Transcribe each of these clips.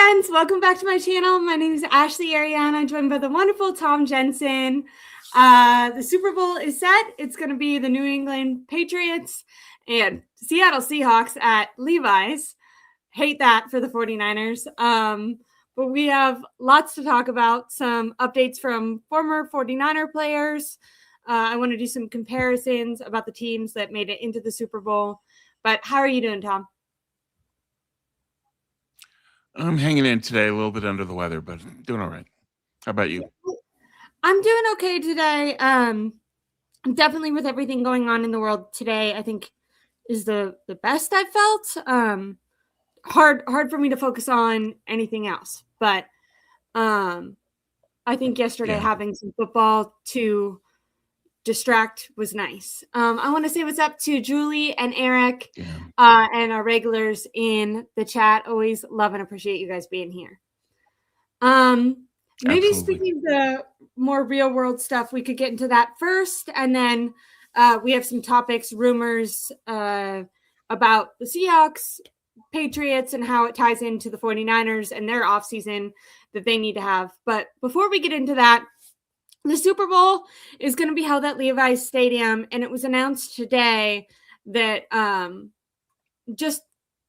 friends, welcome back to my channel. My name is Ashley Ariana, joined by the wonderful Tom Jensen. The Super Bowl is set. It's going to be the New England Patriots and Seattle Seahawks at Levi's. Hate that for the 49ers. But we have lots to talk about, some updates from former 49er players. I want to do some comparisons about the teams that made it into the Super Bowl. But how are you doing, Tom? I'm hanging in today, a little bit under the weather, but doing all right. How about you? I'm doing okay today. Definitely with everything going on in the world today, I think is the best I've felt. Hard for me to focus on anything else, but I think yesterday having some football to distract was nice. I want to say what's up to Julie and Eric and our regulars in the chat. Always love and appreciate you guys being here. Maybe speaking of the more real world stuff, we could get into that first. And then we have some topics, rumors about the Seahawks, Patriots, and how it ties into the 49ers and their offseason that they need to have. But before we get into that, the Super Bowl is going to be held at Levi's Stadium, and it was announced today that just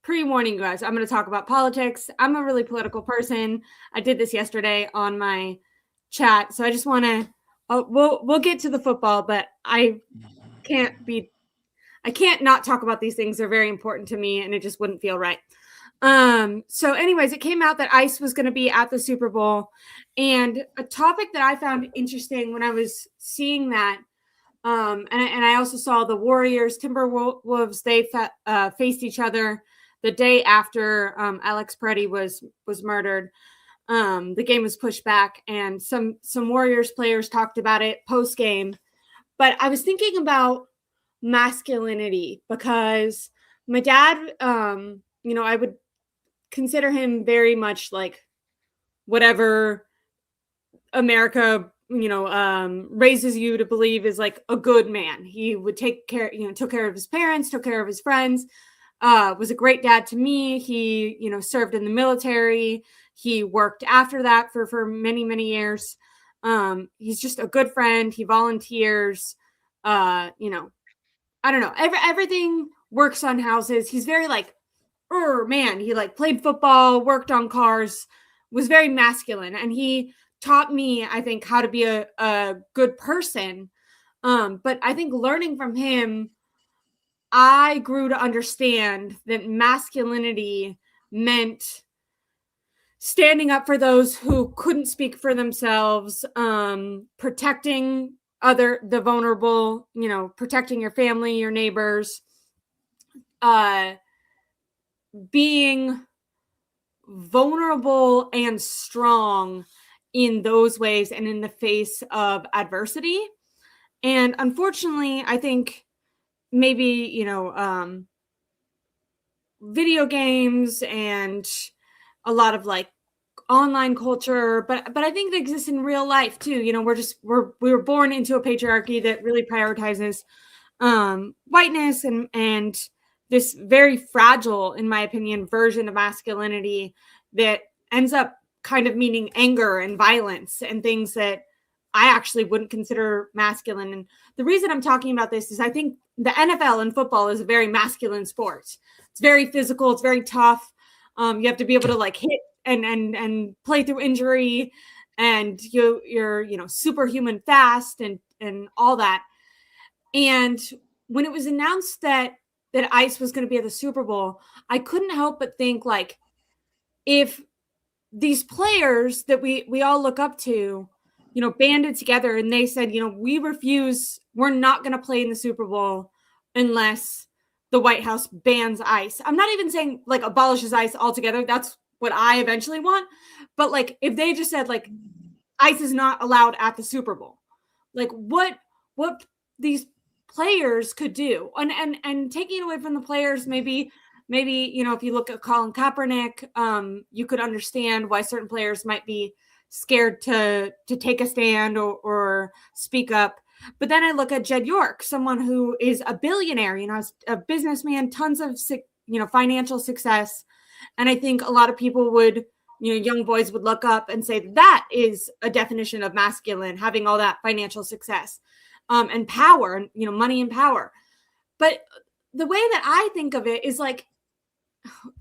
pre-warning you guys, I'm going to talk about politics. I'm a really political person. I did this yesterday on my chat, so I just want to we'll get to the football, but I can't not talk about these things. They're very important to me, and it just wouldn't feel right. So anyways, it came out that ICE was going to be at the Super Bowl, and a topic that I found interesting when I was seeing that, and I also saw the Warriors, Timberwolves, they faced each other the day after Alex Peretti was murdered. The game was pushed back, and some Warriors players talked about it post game. But I was thinking about masculinity because my dad, I would consider him very much like whatever America, raises you to believe is like a good man. He would took care of his parents, took care of his friends, was a great dad to me. He, served in the military. He worked after that for many, many years. He's just a good friend. He volunteers, I don't know. Everything works on houses. He's very like, man, he like played football, worked on cars, was very masculine. And he taught me, I think, how to be a good person. But I think learning from him, I grew to understand that masculinity meant standing up for those who couldn't speak for themselves, protecting the vulnerable, protecting your family, your neighbors, being vulnerable and strong in those ways and in the face of adversity. And unfortunately, I think maybe, video games and a lot of like online culture, but I think it exists in real life too. We were born into a patriarchy that really prioritizes whiteness and this very fragile, in my opinion, version of masculinity that ends up kind of meaning anger and violence and things that I actually wouldn't consider masculine. And the reason I'm talking about this is I think the NFL and football is a very masculine sport. It's very physical. It's very tough. You have to be able to like hit and play through injury, and you're superhuman fast and all that. And when it was announced that ICE was going to be at the Super Bowl, I couldn't help but think like, if these players that we all look up to, banded together and they said, we're not going to play in the Super Bowl unless the White House bans ICE. I'm not even saying like abolishes ICE altogether. That's what I eventually want. But like, if they just said like ICE is not allowed at the Super Bowl, like what these players could do, and taking it away from the players, maybe if you look at Colin Kaepernick, you could understand why certain players might be scared to take a stand or speak up. But then I look at Jed York, someone who is a billionaire, a businessman, tons of financial success, and I think a lot of people would young boys would look up and say that is a definition of masculine, having all that financial success, and power, money and power. But the way that I think of it is like,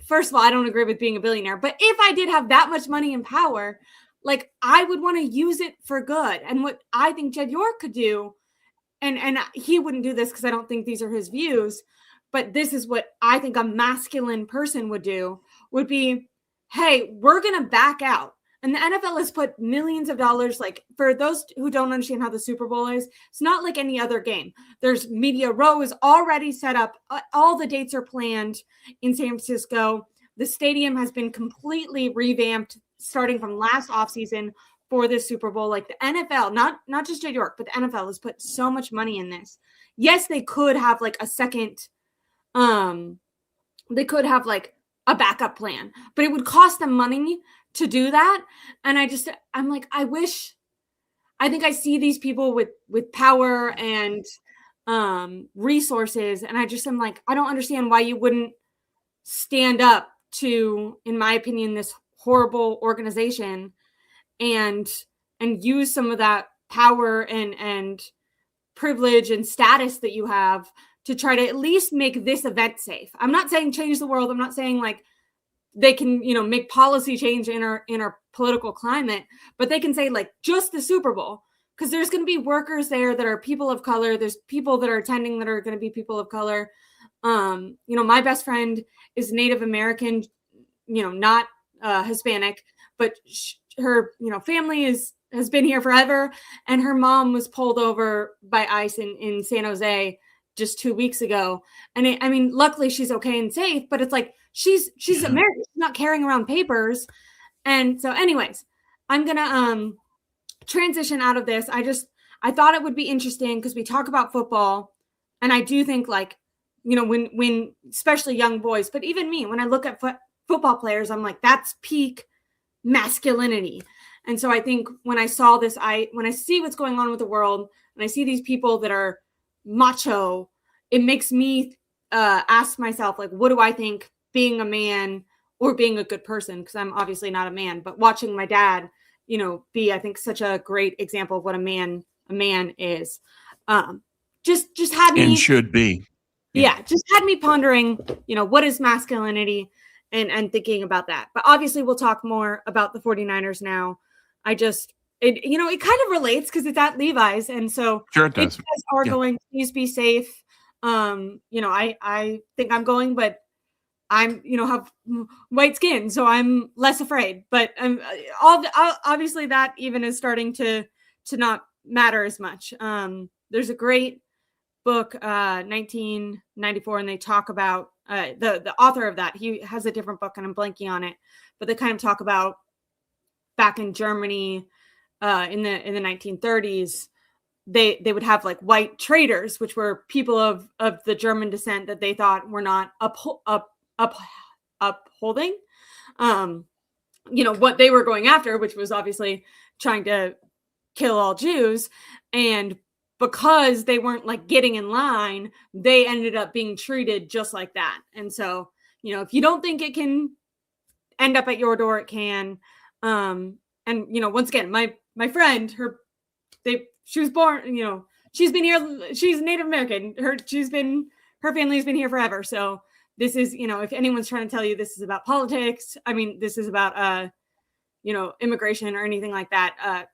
first of all, I don't agree with being a billionaire, but if I did have that much money and power, like I would want to use it for good. And what I think Jed York could do, and he wouldn't do this because I don't think these are his views, but this is what I think a masculine person would do, would be, hey, we're going to back out. And the NFL has put millions of dollars, like for those who don't understand how the Super Bowl is, it's not like any other game. There's Media Row is already set up. All the dates are planned in San Francisco. The stadium has been completely revamped starting from last offseason for this Super Bowl. Like the NFL, not just Jed York, but the NFL has put so much money in this. Yes, they could have like a second, they could have like a backup plan, but it would cost them money to do that. And I'm like, I think I see these people with power and resources, and I'm like, I don't understand why you wouldn't stand up to, in my opinion, this horrible organization and use some of that power and privilege and status that you have to try to at least make this event safe. I'm not saying change the world. I'm not saying like they can, make policy change in our political climate, but they can say like just the Super Bowl, because there's going to be workers there that are people of color. There's people that are attending that are going to be people of color. My best friend is Native American, not Hispanic, but her, family has been here forever. And her mom was pulled over by ICE in San Jose just 2 weeks ago. And luckily she's okay and safe, but it's like, she's American. She's not carrying around papers. And so anyways, I'm going to transition out of this. I thought it would be interesting because we talk about football, and I do think like, when especially young boys, but even me, when I look at football players, I'm like, that's peak masculinity. And so I think when I saw this, when I see what's going on with the world and I see these people that are macho, it makes me ask myself, like, what do I think being a man or being a good person? Because I'm obviously not a man, but watching my dad, be, I think, such a great example of what a man is. Just had me, and should be. Yeah, just had me pondering, what is masculinity and thinking about that. But obviously we'll talk more about the 49ers now. It kind of relates because it's at Levi's. And so sure it does. If you guys are going, please be safe. I think I'm going, but I'm, have white skin, so I'm less afraid. But obviously that even is starting to not matter as much. There's a great book, 1994, and they talk about the author of that. He has a different book, and I'm blanking on it, but they kind of talk about back in Germany in the 1930s. They would have like white traders, which were people of the German descent that they thought were not upholding what they were going after, which was obviously trying to kill all Jews. And because they weren't like getting in line, they ended up being treated just like that. And so, if you don't think it can end up at your door, it can. And once again, my friend, she was born, she's been here, she's Native American. Her family's been here forever. So this is, if anyone's trying to tell you this is about politics, this is about immigration or anything like that.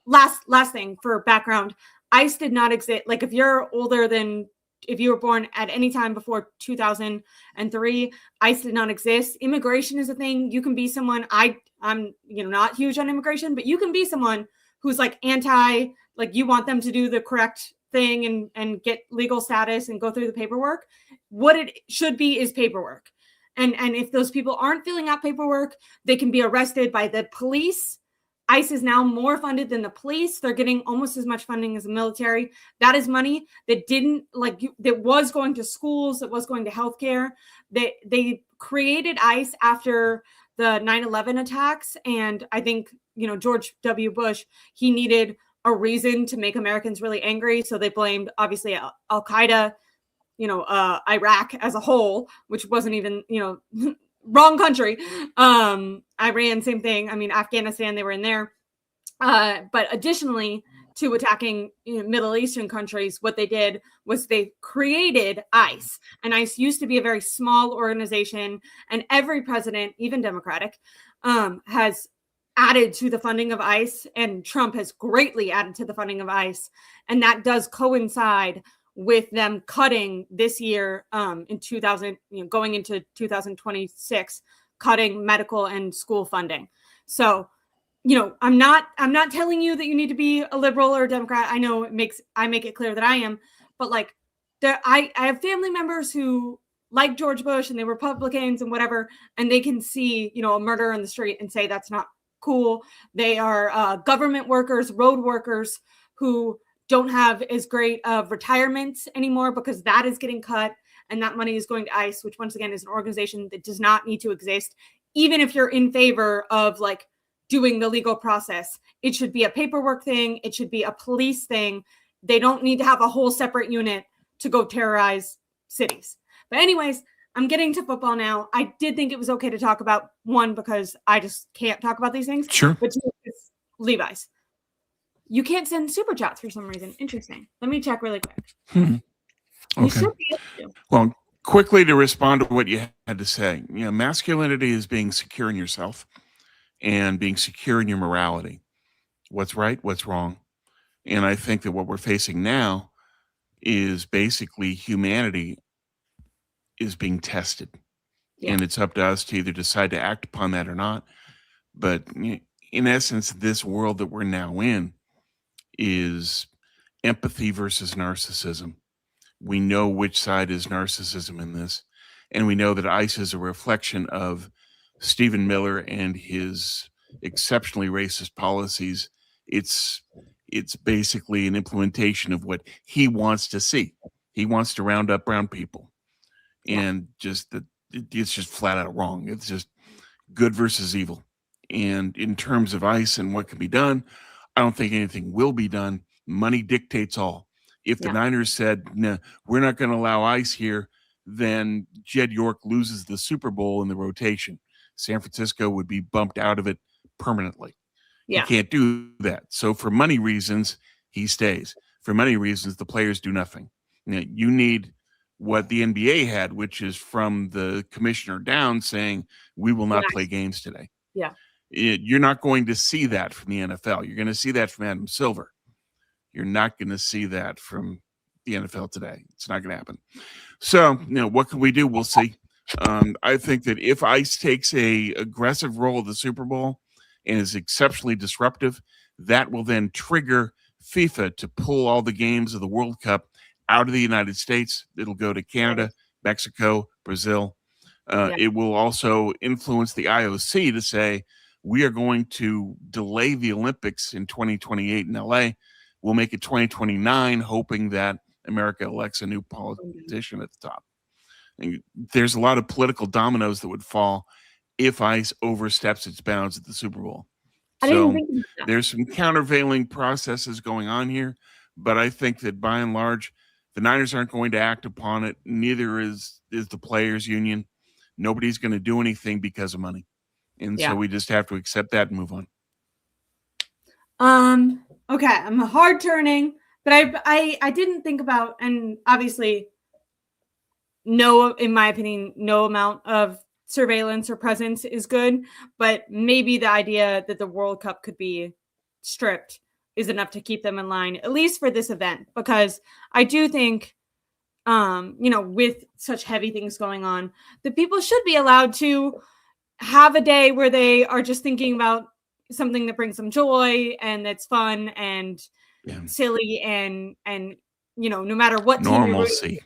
Last thing for background, ICE did not exist. Like if you're older than, if you were born at any time before 2003, ICE did not exist. Immigration is a thing. You can be someone, I'm not huge on immigration, but you can be someone who's like like you want them to do the correct thing and get legal status and go through the paperwork. What it should be is paperwork. And if those people aren't filling out paperwork, they can be arrested by the police. ICE is now more funded than the police. They're getting almost as much funding as the military. That is money that that was going to schools, that was going to healthcare. They created ICE after the 9/11 attacks. And I think, George W. Bush, he needed a reason to make Americans really angry. So they blamed, obviously, Al-Qaeda, Iraq as a whole, which wasn't even, wrong country. Iran, same thing. I mean, Afghanistan, they were in there. But additionally to attacking Middle Eastern countries, what they did was they created ICE. And ICE used to be a very small organization, and every president, even Democratic, has added to the funding of ICE, and Trump has greatly added to the funding of ICE. And that does coincide with them cutting this year in 2000, going into 2026, cutting medical and school funding. So, I'm not telling you that you need to be a liberal or a Democrat. I know I make it clear that I am, but like I have family members who like George Bush and they're Republicans and whatever, and they can see, a murder in the street and say that's not cool. They are government workers, road workers who don't have as great of retirements anymore because that is getting cut, and that money is going to ICE, which once again is an organization that does not need to exist. Even if you're in favor of like doing the legal process, it should be a paperwork thing. It should be a police thing. They don't need to have a whole separate unit to go terrorize cities. But anyways, I'm getting to football now. I did think it was okay to talk about one because I just can't talk about these things. Sure. But two, it's Levi's. You can't send super chats for some reason. Interesting. Let me check really quick. Okay. You should be able to. Well, quickly to respond to what you had to say, masculinity is being secure in yourself and being secure in your morality. What's right, what's wrong. And I think that what we're facing now is basically humanity is being tested. Yeah. And it's up to us to either decide to act upon that or not. But in essence, this world that we're now in is empathy versus narcissism. We know which side is narcissism in this. And we know that ICE is a reflection of Stephen Miller and his exceptionally racist policies. It's basically an implementation of what he wants to see. He wants to round up brown people. And it's just flat out wrong. It's just good versus evil. And in terms of ICE and what can be done, I don't think anything will be done. Money dictates all. If the Niners said, no, we're not going to allow ICE here, then Jed York loses the Super Bowl in the rotation. San Francisco would be bumped out of it permanently. Yeah. He can't do that. So for money reasons, he stays. For money reasons, the players do nothing. You need what the NBA had, which is from the commissioner down saying, we will not play games today. Yeah. You're not going to see that from the NFL. You're going to see that from Adam Silver. You're not going to see that from the NFL today. It's not going to happen. So, what can we do? We'll see. I think that if ICE takes a aggressive role at the Super Bowl and is exceptionally disruptive, that will then trigger FIFA to pull all the games of the World Cup out of the United States. It'll go to Canada, Mexico, Brazil. It will also influence the IOC to say, we are going to delay the Olympics in 2028 in LA. We'll make it 2029, hoping that America elects a new politician at the top. And there's a lot of political dominoes that would fall if ICE oversteps its bounds at the Super Bowl. So there's some countervailing processes going on here, but I think that by and large, the Niners aren't going to act upon it. Neither is the players' union. Nobody's going to do anything because of money. And so we just have to accept that and move on. Okay, I'm hard turning, but I didn't think about, and obviously in my opinion, no amount of surveillance or presence is good, but maybe the idea that the World Cup could be stripped is enough to keep them in line, at least for this event, because I do think, with such heavy things going on, that people should be allowed to have a day where they are just thinking about something that brings them joy and that's fun and silly and no matter what normalcy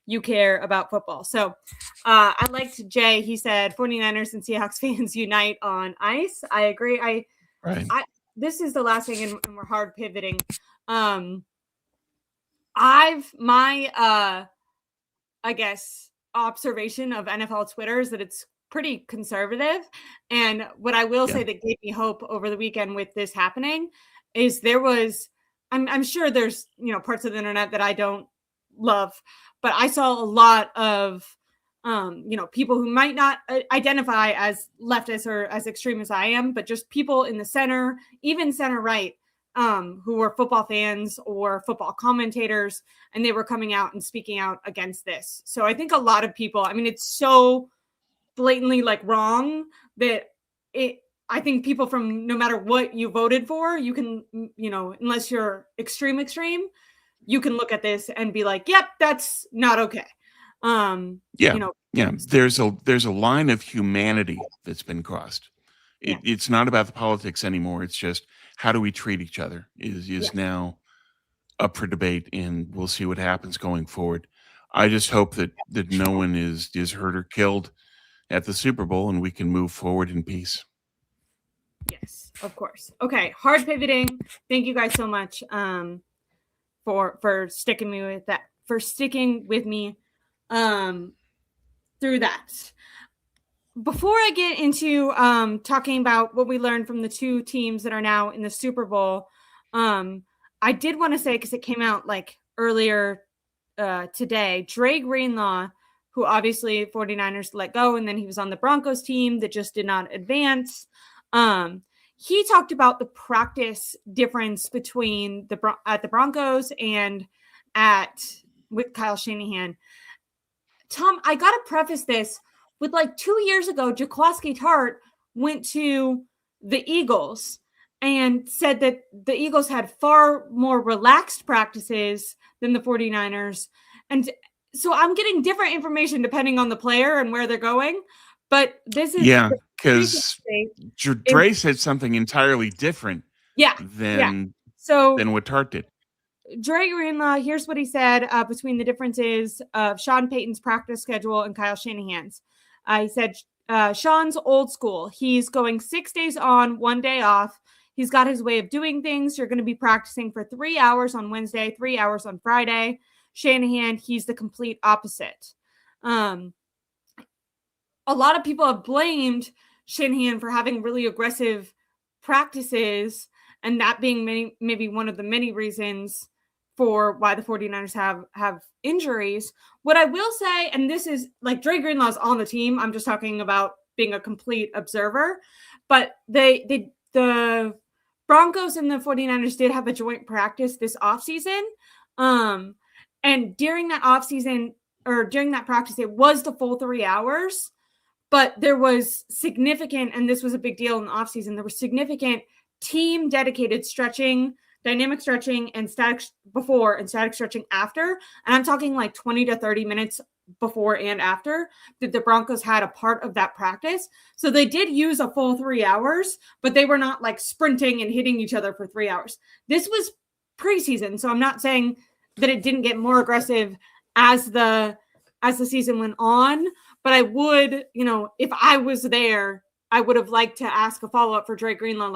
you care about football. So I liked Jay. He said 49ers and Seahawks fans unite on ICE. I agree. This is the last thing, and we're hard pivoting. My observation of NFL Twitter is that it's pretty conservative. And what I will say that gave me hope over the weekend with this happening is I'm sure there's, parts of the internet that I don't love, but I saw a lot of People who might not identify as leftist or as extreme as I am, but just people in the center, even center right, who were football fans or football commentators, and they were coming out and speaking out against this. So I think a lot of people, I mean, it's so blatantly wrong that I think people from no matter what you voted for, you can, unless you're extreme, you can look at this and be like, yep, that's not okay. Yeah. There's a line of humanity that's been crossed. It's not about the politics anymore. It's just how do we treat each other is now up for debate, and we'll see what happens going forward. I just hope that no one is hurt or killed at the Super Bowl, and we can move forward in peace. Yes, of course. Okay, hard pivoting. Thank you guys so much for sticking with me through that. Before I get into talking about what we learned from the two teams that are now in the Super Bowl, I did want to say, because it came out earlier today, Dre Greenlaw, who obviously 49ers let go, and then he was on the Broncos team that just did not advance. He talked about the practice difference between at the Broncos and with Kyle Shanahan. Tom, I got to preface this with 2 years ago, Jaquaski Tart went to the Eagles and said that the Eagles had far more relaxed practices than the 49ers. And so I'm getting different information depending on the player and where they're going. But this is because Dre said something entirely different than what Tart did. Dre Greenlaw, here's what he said between the differences of Sean Payton's practice schedule and Kyle Shanahan's. He said Sean's old school. He's going 6 days on, 1 day off. He's got his way of doing things. You're going to be practicing for 3 hours on Wednesday, 3 hours on Friday. Shanahan, he's the complete opposite. A lot of people have blamed Shanahan for having really aggressive practices, and that being maybe one of the many reasons for why the 49ers have injuries. What I will say, and this is Dre Greenlaw's on the team, I'm just talking about being a complete observer, but the Broncos and the 49ers did have a joint practice this offseason. And during that offseason, or during that practice, it was the full 3 hours, but there was significant, and this was a big deal in the offseason, there was significant team dedicated stretching, dynamic stretching, and static before and static stretching after. And I'm talking 20 to 30 minutes before and after that the Broncos had a part of that practice. So they did use a full 3 hours, but they were not sprinting and hitting each other for 3 hours. This was preseason. So I'm not saying that it didn't get more aggressive as the season went on, but I would, if I was there, I would have liked to ask a follow-up for Dre Greenlaw,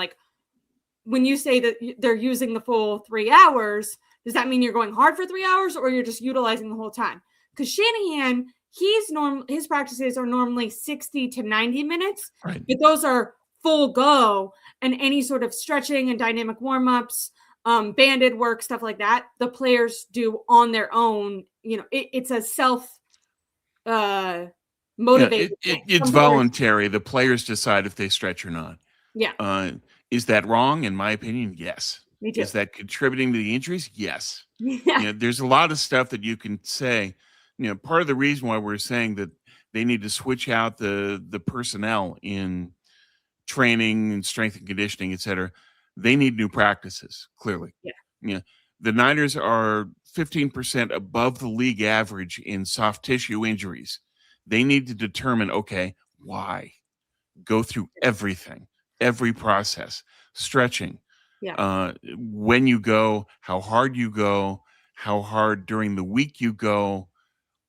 when you say that they're using the full 3 hours, does that mean you're going hard for 3 hours or you're just utilizing the whole time? Because Shanahan, his practices are normally 60 to 90 minutes, right, but those are full go, and any sort of stretching and dynamic warm-ups, banded work, stuff like that, the players do on their own. It's a self motivated. It's voluntary. The players decide if they stretch or not. Yeah. Is that wrong? In my opinion, yes. Me too. Is that contributing to the injuries? Yes. Yeah. There's a lot of stuff that you can say. Part of the reason why we're saying that they need to switch out the personnel in training and strength and conditioning, et cetera, they need new practices, clearly. Yeah. The Niners are 15% above the league average in soft tissue injuries. They need to determine, okay, why? Go through everything. Every process, stretching, when you go, how hard during the week you go,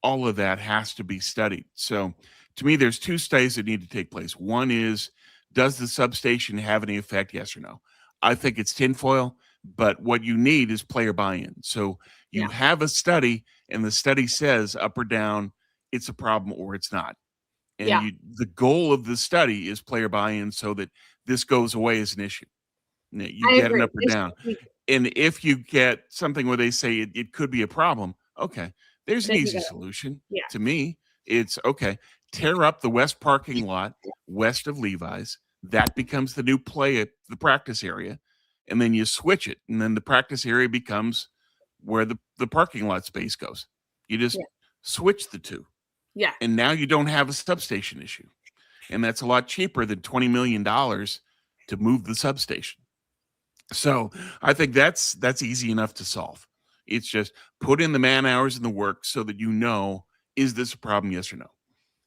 all of that has to be studied. So to me, there's two studies that need to take place. One is, does the substation have any effect? Yes or no? I think it's tinfoil, but what you need is player buy-in. So you have a study, and the study says up or down, it's a problem or it's not. And the goal of the study is player buy-in so that this goes away as an issue. You get an up or down. And if you get something where they say it could be a problem, okay, there's an easy solution to me. It's okay, tear up the west parking lot west of Levi's. That becomes the new play at the practice area. And then you switch it. And then the practice area becomes where the parking lot space goes. You just Yeah. switch the two. Yeah. And now you don't have a substation issue. And that's a lot cheaper than $20 million to move the substation. So I think that's easy enough to solve. It's just put in the man hours and the work so that you know, is this a problem, yes or no?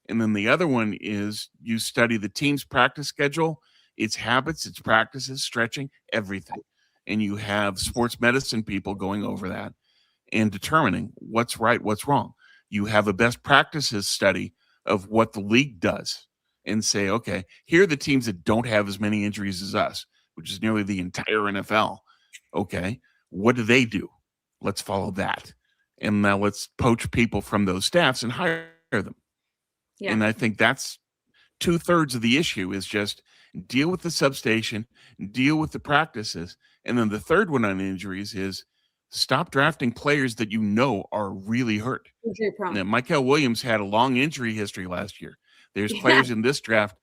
And then the other one is you study the team's practice schedule, its habits, its practices, stretching, everything. And you have sports medicine people going over that and determining what's right, what's wrong. You have a best practices study of what the league does and say, okay, here are the teams that don't have as many injuries as us, which is nearly the entire NFL. Okay, what do they do? Let's follow that. And now let's poach people from those staffs and hire them. Yeah. And I think that's 2/3 of the issue is just deal with the substation, deal with the practices. And then the third one on injuries is stop drafting players that you know are really hurt. Injury prone. Now, Michael Williams had a long injury history last year. There's players in this draft.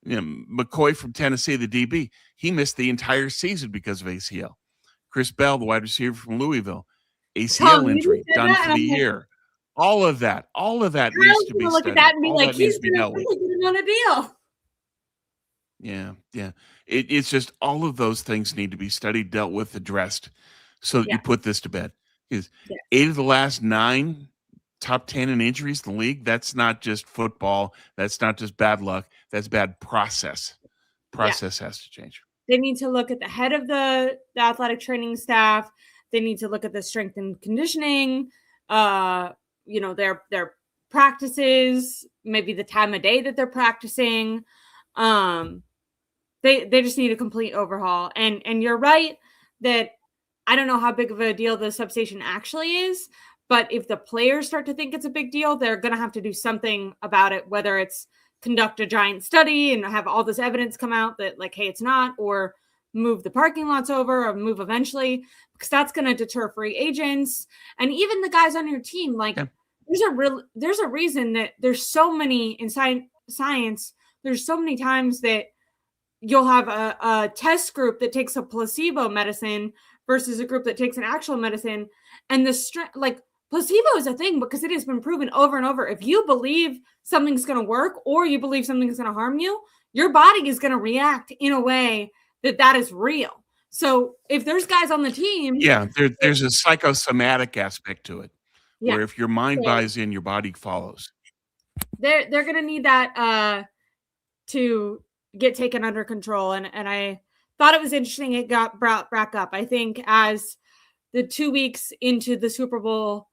McCoy from Tennessee, the DB, he missed the entire season because of ACL. Chris Bell, the wide receiver from Louisville, ACL injury, done for the year. All of that needs to be look studied. at that and be All like, that needs he's to be going to dealt with. really get him on a deal. Yeah. It's just all of those things need to be studied, dealt with, addressed, so that you put this to bed. Because 8 of the last 9 top 10 in injuries in the league, that's not just football. That's not just bad luck. That's bad process. Process has to change. They need to look at the head of the athletic training staff. They need to look at the strength and conditioning, their practices, maybe the time of day that they're practicing. They just need a complete overhaul. And you're right that I don't know how big of a deal the substation actually is, but if the players start to think it's a big deal, they're going to have to do something about it, whether it's conduct a giant study and have all this evidence come out that like, hey, it's not, or move the parking lots over or move eventually, because that's going to deter free agents. And even the guys on your team, like there's a reason that there's so many in science. There's so many times that you'll have a test group that takes a placebo medicine versus a group that takes an actual medicine. And placebo is a thing because it has been proven over and over. If you believe something's going to work or you believe something's going to harm you, your body is going to react in a way that is real. So if there's guys on the team. Yeah, there's a psychosomatic aspect to it where if your mind buys in, your body follows. They're going to need that to get taken under control. And I thought it was interesting it got brought back up. I think as the 2 weeks into the Super Bowl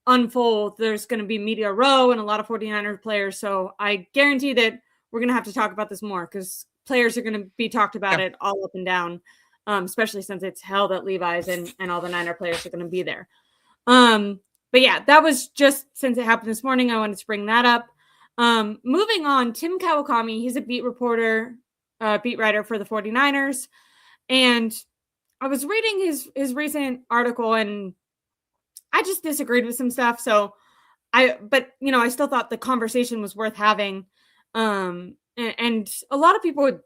unfold, there's going to be media row and a lot of 49ers players. So I guarantee that we're going to have to talk about this more because players are going to be talked about it all up and down, especially since it's held at Levi's and all the Niner players are going to be there. But yeah, that was just since it happened this morning. I wanted to bring that up. Moving on, Tim Kawakami, he's a beat writer for the 49ers. And I was reading his recent article and I just disagreed with some stuff. But I still thought the conversation was worth having. And a lot of people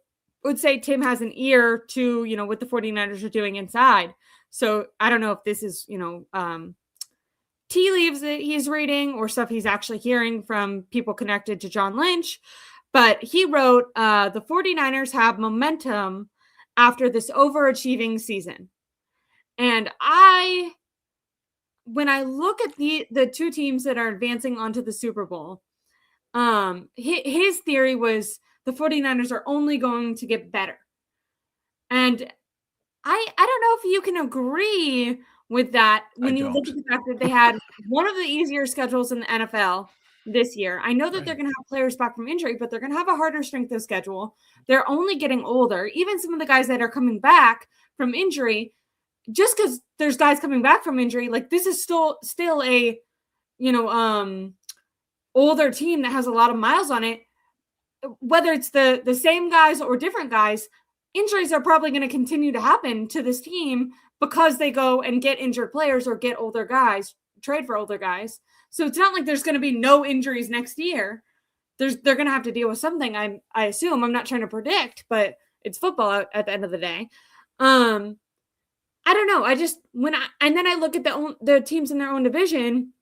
would say Tim has an ear to, what the 49ers are doing inside. So I don't know if this is, tea leaves that he's reading or stuff he's actually hearing from people connected to John Lynch. But he wrote, the 49ers have momentum after this overachieving season. And when I look at the two teams that are advancing onto the Super Bowl, his theory was the 49ers are only going to get better. And I don't know if you can agree with that when you look at the fact that they had one of the easier schedules in the NFL this year. I know that they're going to have players back from injury, but they're going to have a harder strength of schedule. They're only getting older. Even some of the guys that are coming back from injury, just because there's guys coming back from injury, like this is still a, older team that has a lot of miles on it. Whether it's the same guys or different guys, injuries are probably going to continue to happen to this team because they go and get injured players or get older guys, trade for older guys. So it's not like there's going to be no injuries next year. They're going to have to deal with something. I assume. I'm not trying to predict, but it's football at the end of the day. I don't know. And then I look at the teams in their own division.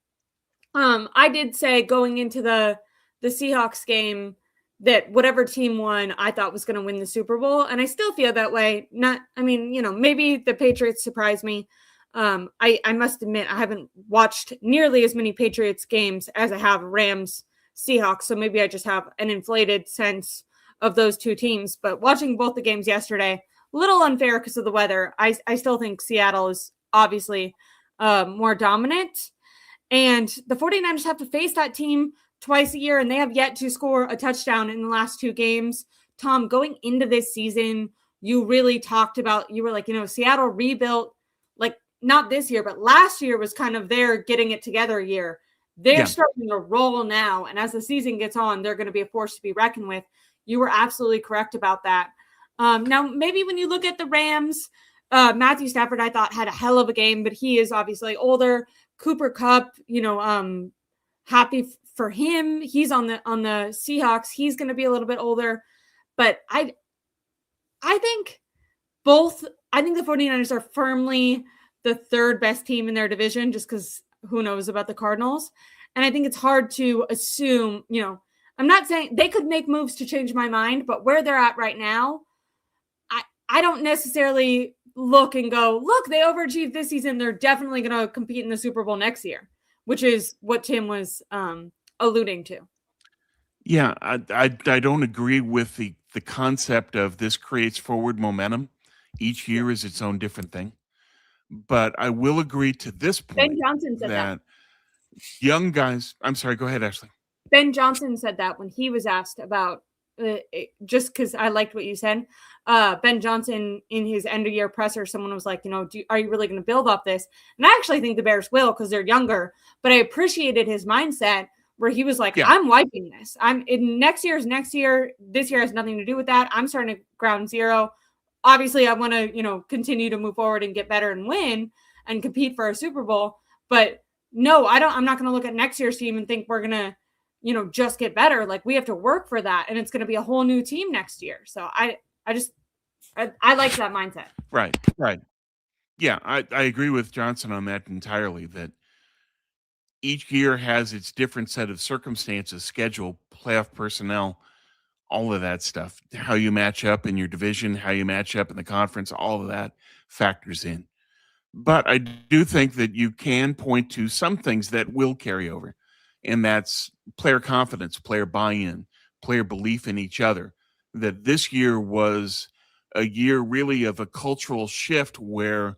I did say going into the Seahawks game that whatever team won, I thought was going to win the Super Bowl, and I still feel that way. Maybe the Patriots surprised me. I must admit I haven't watched nearly as many Patriots games as I have Rams Seahawks, so maybe I just have an inflated sense of those two teams. But watching both the games yesterday, a little unfair because of the weather. I still think Seattle is obviously more dominant. And the 49ers have to face that team twice a year, and they have yet to score a touchdown in the last two games. Tom, going into this season, you really talked about, you were like, Seattle rebuilt, like not this year, but last year was kind of their getting it together year. They're starting to roll now. And as the season gets on, they're going to be a force to be reckoned with. You were absolutely correct about that. Now, maybe when you look at the Rams, Matthew Stafford, I thought, had a hell of a game, but he is obviously older. Cooper Kupp, happy for him. He's on the Seahawks. He's going to be a little bit older, but I think the 49ers are firmly the third best team in their division, just because who knows about the Cardinals. And I think it's hard to assume, I'm not saying they could make moves to change my mind, but where they're at right now, I don't necessarily look and go, look, they overachieved this season. They're definitely going to compete in the Super Bowl next year, which is what Tim was alluding to. Yeah, I don't agree with the concept of this creates forward momentum. Each year is its own different thing. But I will agree to this point. Ben Johnson said that. Young guys, I'm sorry, go ahead, Ashley. Ben Johnson said that when he was asked about, just because I liked what you said, Ben Johnson in his end of year presser, someone was like, are you really going to build up this? And I actually think the Bears will because they're younger, but I appreciated his mindset where he was like, I'm wiping this. Next year is next year. This year has nothing to do with that. I'm starting at ground zero. Obviously I want to, continue to move forward and get better and win and compete for a Super Bowl. But no, I'm not going to look at next year's team and think we're going to, just get better. Like we have to work for that. And it's going to be a whole new team next year. So I like that mindset. Right. Yeah, I agree with Johnson on that entirely, that each year has its different set of circumstances, schedule, playoff personnel, all of that stuff. How you match up in your division, how you match up in the conference, all of that factors in. But I do think that you can point to some things that will carry over, and that's player confidence, player buy-in, player belief in each other. That this year was a year really of a cultural shift where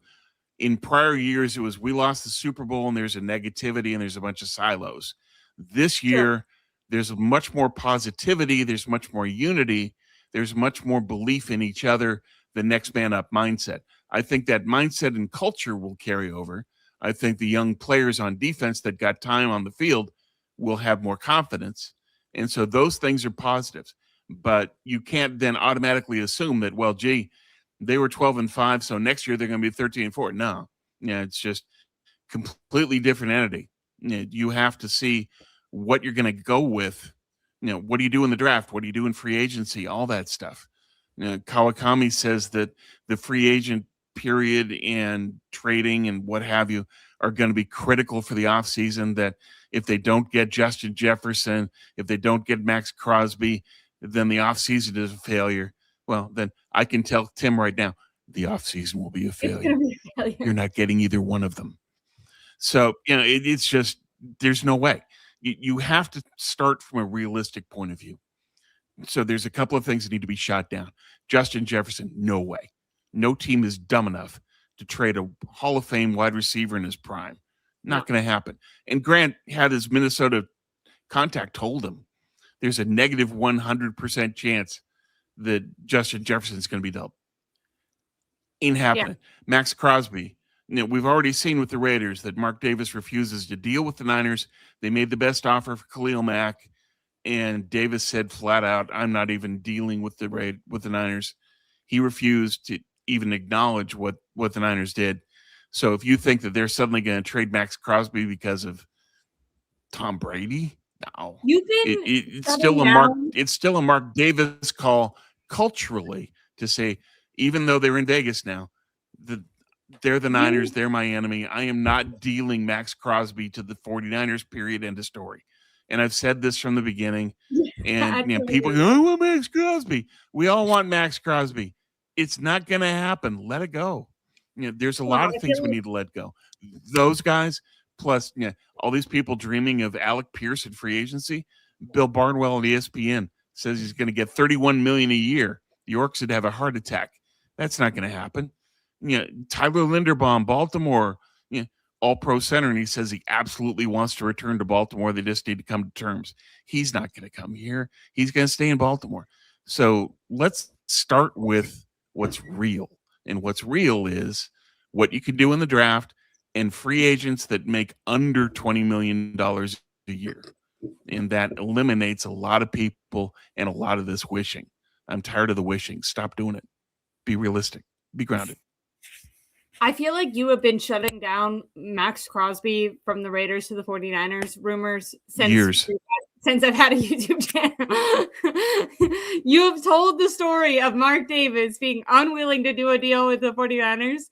in prior years it was we lost the Super Bowl and there's a negativity and there's a bunch of silos. This year there's much more positivity, there's much more unity, there's much more belief in each other, the next man up mindset. I think that mindset and culture will carry over. I think the young players on defense that got time on the field will have more confidence. And so those things are positives. But you can't then automatically assume that, well, gee, they were 12-5, so next year they're going to be 13-4. No, it's just completely different entity. You have to see what you're going to go with. What do you do in the draft? What do you do in free agency? All that stuff. Kawakami says that the free agent period and trading and what have you are going to be critical for the offseason, that if they don't get Justin Jefferson, if they don't get Max Crosby, then the offseason is a failure. Well, then I can tell Tim right now, the offseason will be a failure. It's going to be a failure. You're not getting either one of them. So, it's just, there's no way. You have to start from a realistic point of view. So there's a couple of things that need to be shot down. Justin Jefferson, no way. No team is dumb enough to trade a Hall of Fame wide receiver in his prime. Not going to happen. And Grant had his Minnesota contact told him there's a negative 100% chance that Justin Jefferson is going to be dealt. Ain't happening. Yeah. Max Crosby, we've already seen with the Raiders that Mark Davis refuses to deal with the Niners. They made the best offer for Khalil Mack, and Davis said flat out, I'm not even dealing with the Niners. He refused to even acknowledge what the Niners did. So if you think that they're suddenly going to trade Max Crosby because of Tom Brady? No. You've been It's shutting still a down. Mark Davis call culturally to say, even though they're in Vegas now, they're the Niners, they're my enemy. I am not dealing Max Crosby to the 49ers, period, end of story. And I've said this from the beginning. And people go, I want Max Crosby. We all want Max Crosby. It's not going to happen. Let it go. There's a lot of things we need to let go. Those guys, plus all these people dreaming of Alec Pierce in free agency. Bill Barnwell on ESPN says he's going to get $31 million a year. The Yorks would have a heart attack. That's not going to happen. Tyler Linderbaum, Baltimore, all-pro center, and he says he absolutely wants to return to Baltimore. They just need to come to terms. He's not going to come here. He's going to stay in Baltimore. So let's start with what's real. And what's real is what you can do in the draft and free agents that make under $20 million a year. And that eliminates a lot of people and a lot of this wishing. I'm tired of the wishing. Stop doing it. Be realistic. Be grounded. I feel like you have been shutting down Max Crosby from the Raiders to the 49ers rumors since I've had a YouTube channel. You have told the story of Mark Davis being unwilling to do a deal with the 49ers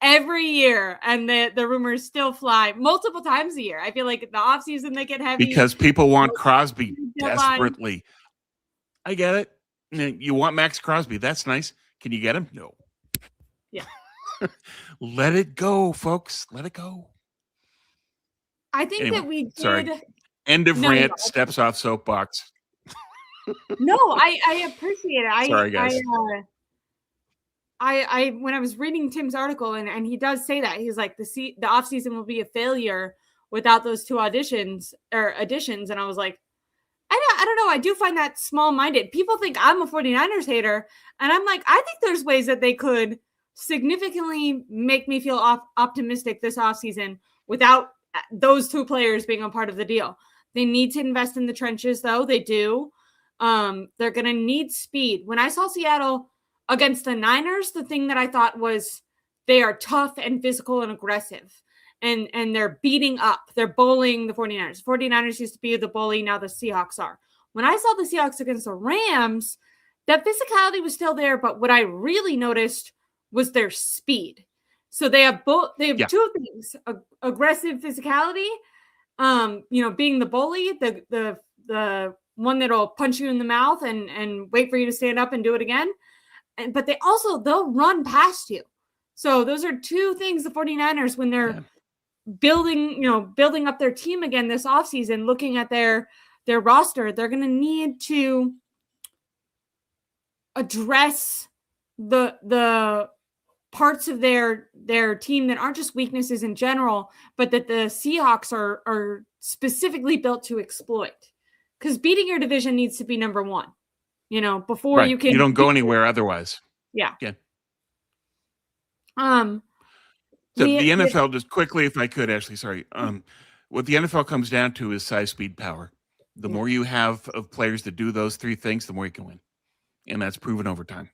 every year, and the rumors still fly multiple times a year. I feel like the offseason they get heavy. Because people want Crosby desperately. I get it. You want Max Crosby. That's nice. Can you get him? No. Yeah. Let it go, folks. Let it go. I think that we did. Sorry. End of rant. Steps off soapbox. No, I appreciate it. Sorry, guys. I when I was reading Tim's article, and he does say that he's like the offseason will be a failure without those two additions, and I was like, I don't know. I do find that small-minded. People think I'm a 49ers hater, and I'm like, I think there's ways that they could significantly make me feel optimistic this offseason without those two players being a part of the deal. They need to invest in the trenches, though. They do. They're going to need speed. When I saw Seattle against the Niners, the thing that I thought was they are tough and physical and aggressive. And they're beating up. They're bullying the 49ers. 49ers used to be the bully. Now the Seahawks are. When I saw the Seahawks against the Rams, that physicality was still there. But what I really noticed was their speed. So they have both. They have two things: aggressive physicality, being the bully, the one that'll punch you in the mouth and wait for you to stand up and do it again. But they'll run past you. So those are two things the 49ers, when they're building up their team again this offseason, looking at their roster, they're going to need to address the parts of their team that aren't just weaknesses in general, but that the Seahawks are specifically built to exploit. Because beating your division needs to be number one, before you can. You don't go anywhere otherwise. Yeah. So the NFL, just quickly, if I could, Ashley, sorry. What the NFL comes down to is size, speed, power. The more you have of players that do those three things, the more you can win. And that's proven over time.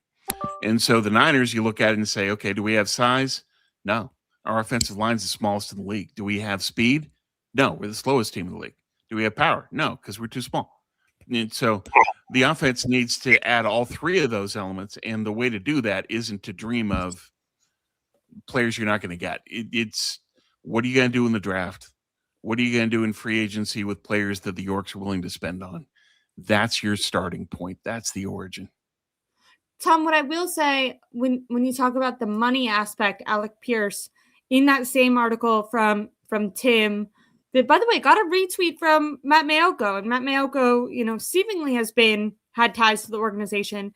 And so the Niners, you look at it and say, okay, do we have size? No. Our offensive line is the smallest in the league. Do we have speed? No, we're the slowest team in the league. Do we have power? No, because we're too small. And so the offense needs to add all three of those elements. And the way to do that isn't to dream of players you're not going to get. It's what are you going to do in the draft? What are you going to do in free agency with players that the Yorks are willing to spend on? That's your starting point. That's the origin. Tom, what I will say when you talk about the money aspect, Alec Pierce, in that same article from Tim, that, by the way, got a retweet from Matt Mayoko, and Matt Mayoko, seemingly had ties to the organization.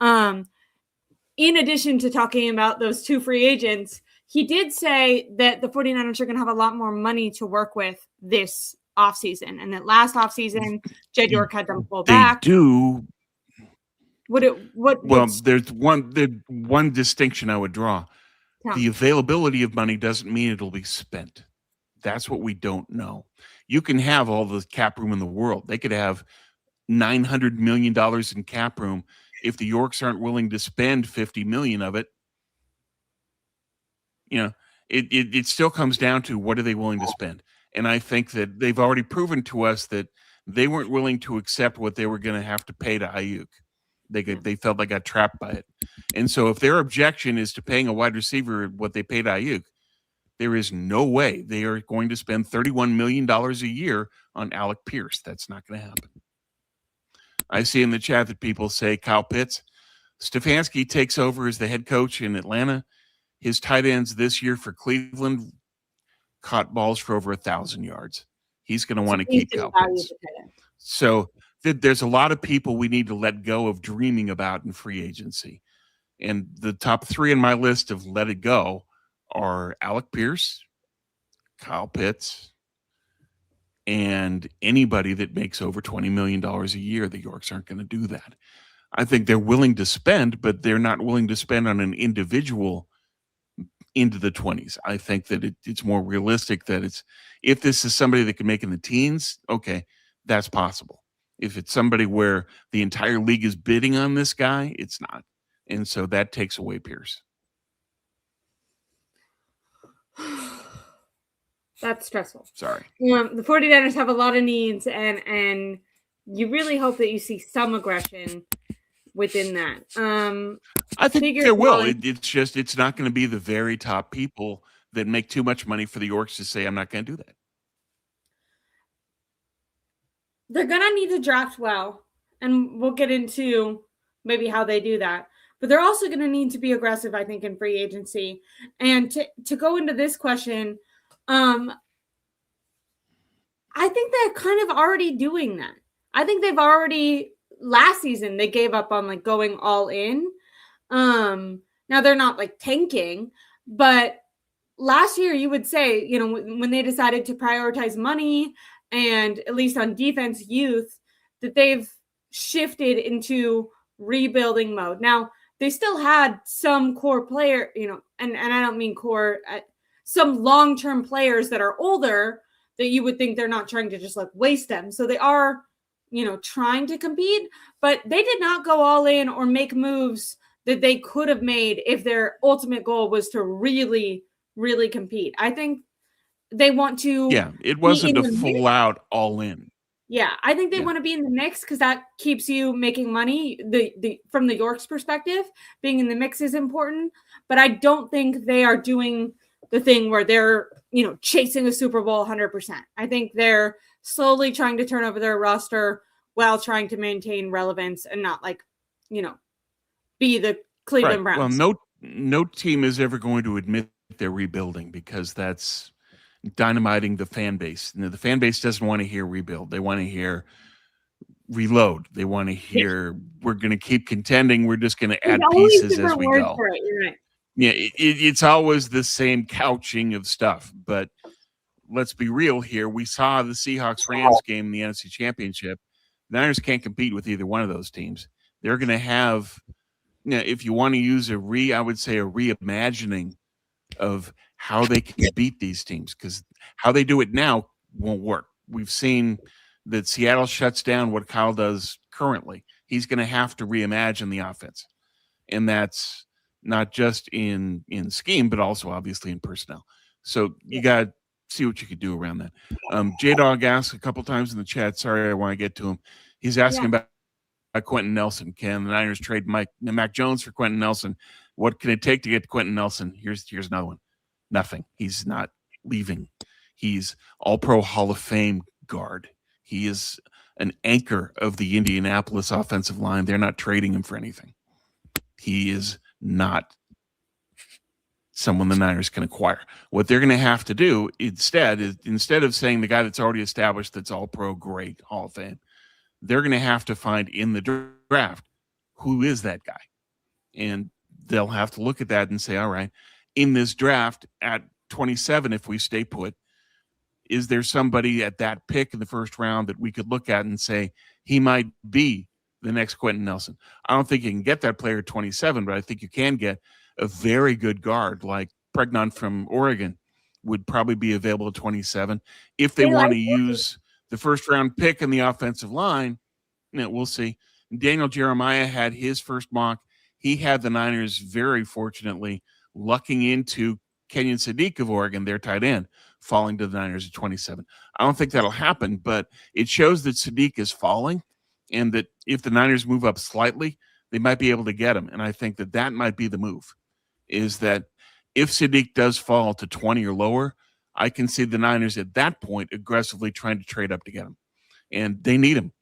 In addition to talking about those two free agents, he did say that the 49ers are going to have a lot more money to work with this offseason, and that last offseason, Jed York had them pull back. They do. There's one distinction I would draw. The availability of money doesn't mean it'll be spent. That's what we don't know. You can have all the cap room in the world. They could have $900 million in cap room. If the Yorks aren't willing to spend $50 million of it, it still comes down to what are they willing to spend. And I think that they've already proven to us that they weren't willing to accept what they were going to have to pay to Ayuk. They felt they got trapped by it. And so if their objection is to paying a wide receiver what they paid Ayuk, there is no way they are going to spend $31 million a year on Alec Pierce. That's not going to happen. I see in the chat that people say Kyle Pitts. Stefanski takes over as the head coach in Atlanta. His tight ends this year for Cleveland caught balls for over 1,000 yards. He's going to want to keep Kyle Pitts. So there's a lot of people we need to let go of dreaming about in free agency. And the top 3 in my list of let it go are Alec Pierce, Kyle Pitts, and anybody that makes over $20 million a year. The Yorks aren't going to do that. I think they're willing to spend, but they're not willing to spend on an individual into the 20s. I think that it's more realistic that if this is somebody that can make in the teens, okay, that's possible. If it's somebody where the entire league is bidding on this guy, it's not. And so that takes away Pierce. That's stressful. Sorry. The 49ers have a lot of needs, and you really hope that you see some aggression within that. I think there will. It's not going to be the very top people that make too much money for the Yorks to say, I'm not going to do that. They're going to need to draft well, and we'll get into maybe how they do that. But they're also going to need to be aggressive, I think, in free agency. And to go into this question, I think they're kind of already doing that. I think they've already, last season, they gave up on like going all in. Now they're not like tanking, but last year you would say, you know, when they decided to prioritize money and at least on defense youth, that they've shifted into rebuilding mode. Now they still had some core player, you know, and I don't mean core, some long-term players that are older that you would think they're not trying to just like waste them. So they are, you know, trying to compete, but they did not go all in or make moves that they could have made if their ultimate goal was to really, really compete. I think they want to. Yeah, it wasn't a full out all in. Yeah, I think they want to be in the mix because that keeps you making money. The from the Yorks perspective, being in the mix is important, but I don't think they are doing the thing where they're, you know, chasing a Super Bowl 100%. I think they're slowly trying to turn over their roster while trying to maintain relevance and not like, you know, be the Cleveland Browns. Well, no team is ever going to admit they're rebuilding because that's dynamiting the fan base. The fan base doesn't want to hear rebuild. They want to hear reload. They want to hear we're going to keep contending. We're just going to add pieces as we go. Right. Yeah, it's always the same couching of stuff. But let's be real here. We saw the Seahawks-Rams game in the NFC Championship. The Niners can't compete with either one of those teams. They're going to have, you know, if you want to use I would say a reimagining of how they can beat these teams, because how they do it now won't work. We've seen that Seattle shuts down what Kyle does currently. He's going to have to reimagine the offense. And that's not just in scheme, but also obviously in personnel. So you got to see what you could do around that. J-Dog asked a couple times in the chat, sorry, I want to get to him. He's asking about Quentin Nelson. Can the Niners trade Mac Jones for Quentin Nelson? What can it take to get to Quentin Nelson? Here's another one. Nothing. He's not leaving. He's All-Pro Hall of Fame guard. He is an anchor of the Indianapolis offensive line. They're not trading him for anything. He is not someone the Niners can acquire. What they're going to have to do instead of saying the guy that's already established that's All-Pro, great, Hall of Fame, they're going to have to find in the draft who is that guy. And they'll have to look at that and say, all right, in this draft at 27, if we stay put, is there somebody at that pick in the first round that we could look at and say he might be the next Quentin Nelson? I don't think you can get that player at 27, but I think you can get a very good guard like Pregnon from Oregon would probably be available at 27. If they want to use the first round pick in the offensive line, you know, we'll see. Daniel Jeremiah had his first mock. He had the Niners very fortunately lucking into Kenyon Sadiq of Oregon, their tight end, falling to the Niners at 27. I don't think that'll happen, but it shows that Sadiq is falling, and that if the Niners move up slightly, they might be able to get him. And I think that that might be the move, is that if Sadiq does fall to 20 or lower, I can see the Niners at that point aggressively trying to trade up to get him. And they need him.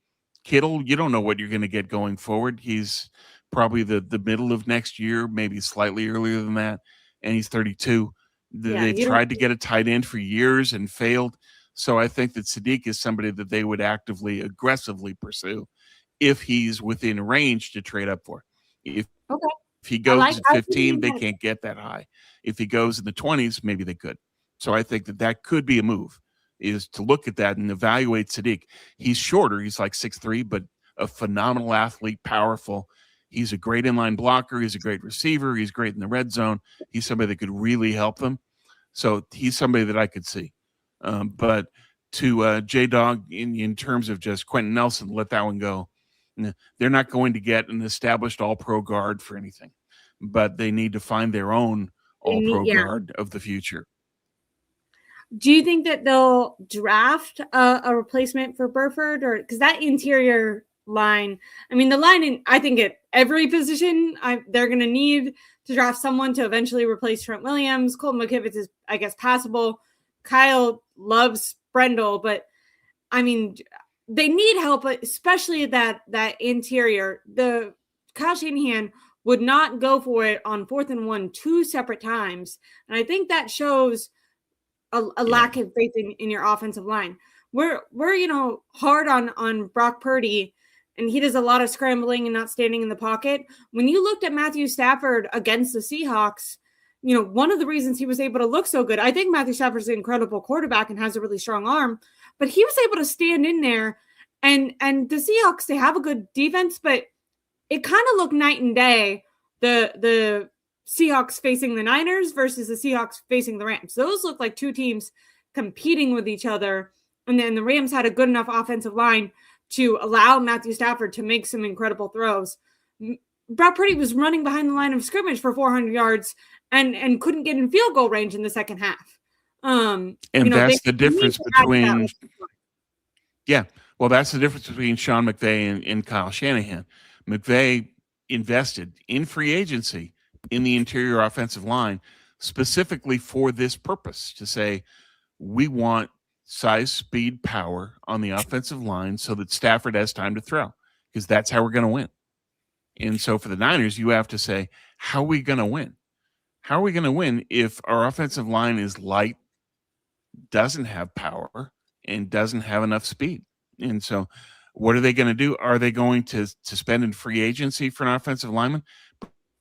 Kittle, you don't know what you're going to get going forward. He's probably the middle of next year, maybe slightly earlier than that, and he's 32. They've tried to get a tight end for years and failed. So I think that Sadiq is somebody that they would actively, aggressively pursue if he's within range to trade up for. If he goes at 15, they can't get that high. If he goes in the 20s, maybe they could. So I think that that could be a move, is to look at that and evaluate Sadiq. He's shorter. He's like 6'3", but a phenomenal athlete, powerful. He's a great inline blocker. He's a great receiver. He's great in the red zone. He's somebody that could really help them. So he's somebody that I could see. But to J-Dog, in terms of just Quentin Nelson, let that one go. They're not going to get an established all-pro guard for anything, but they need to find their own all-pro guard of the future. Do you think that they'll draft a replacement for Burford, or because that interior line, I mean, the line I think at every position, they're going to need to draft someone to eventually replace Trent Williams. Colton McKivitz is, I guess, passable. Kyle loves Brendel, but I mean, they need help, especially that interior. The Kyle Shanahan would not go for it on 4th and 1 2 separate times, and I think that shows a lack of faith in your offensive line. We're hard on Brock Purdy, and he does a lot of scrambling and not standing in the pocket. When you looked at Matthew Stafford against the Seahawks, one of the reasons he was able to look so good, I think Matthew Stafford's an incredible quarterback and has a really strong arm, but he was able to stand in there. And the Seahawks, they have a good defense, but it kind of looked night and day, the Seahawks facing the Niners versus the Seahawks facing the Rams. Those look like two teams competing with each other. And then the Rams had a good enough offensive line to allow Matthew Stafford to make some incredible throws. Brock Purdy was running behind the line of scrimmage for 400 yards and couldn't get in field goal range in the second half. That's the difference between that's the difference between Sean McVay and Kyle Shanahan. McVay invested in free agency in the interior offensive line specifically for this purpose, to say we want size, speed, power on the offensive line so that Stafford has time to throw, because that's how we're going to win. And so for the Niners, you have to say, how are we going to win? How are we going to win if our offensive line is light, doesn't have power, and doesn't have enough speed? And so what are they going to do? Are they going to spend in free agency for an offensive lineman?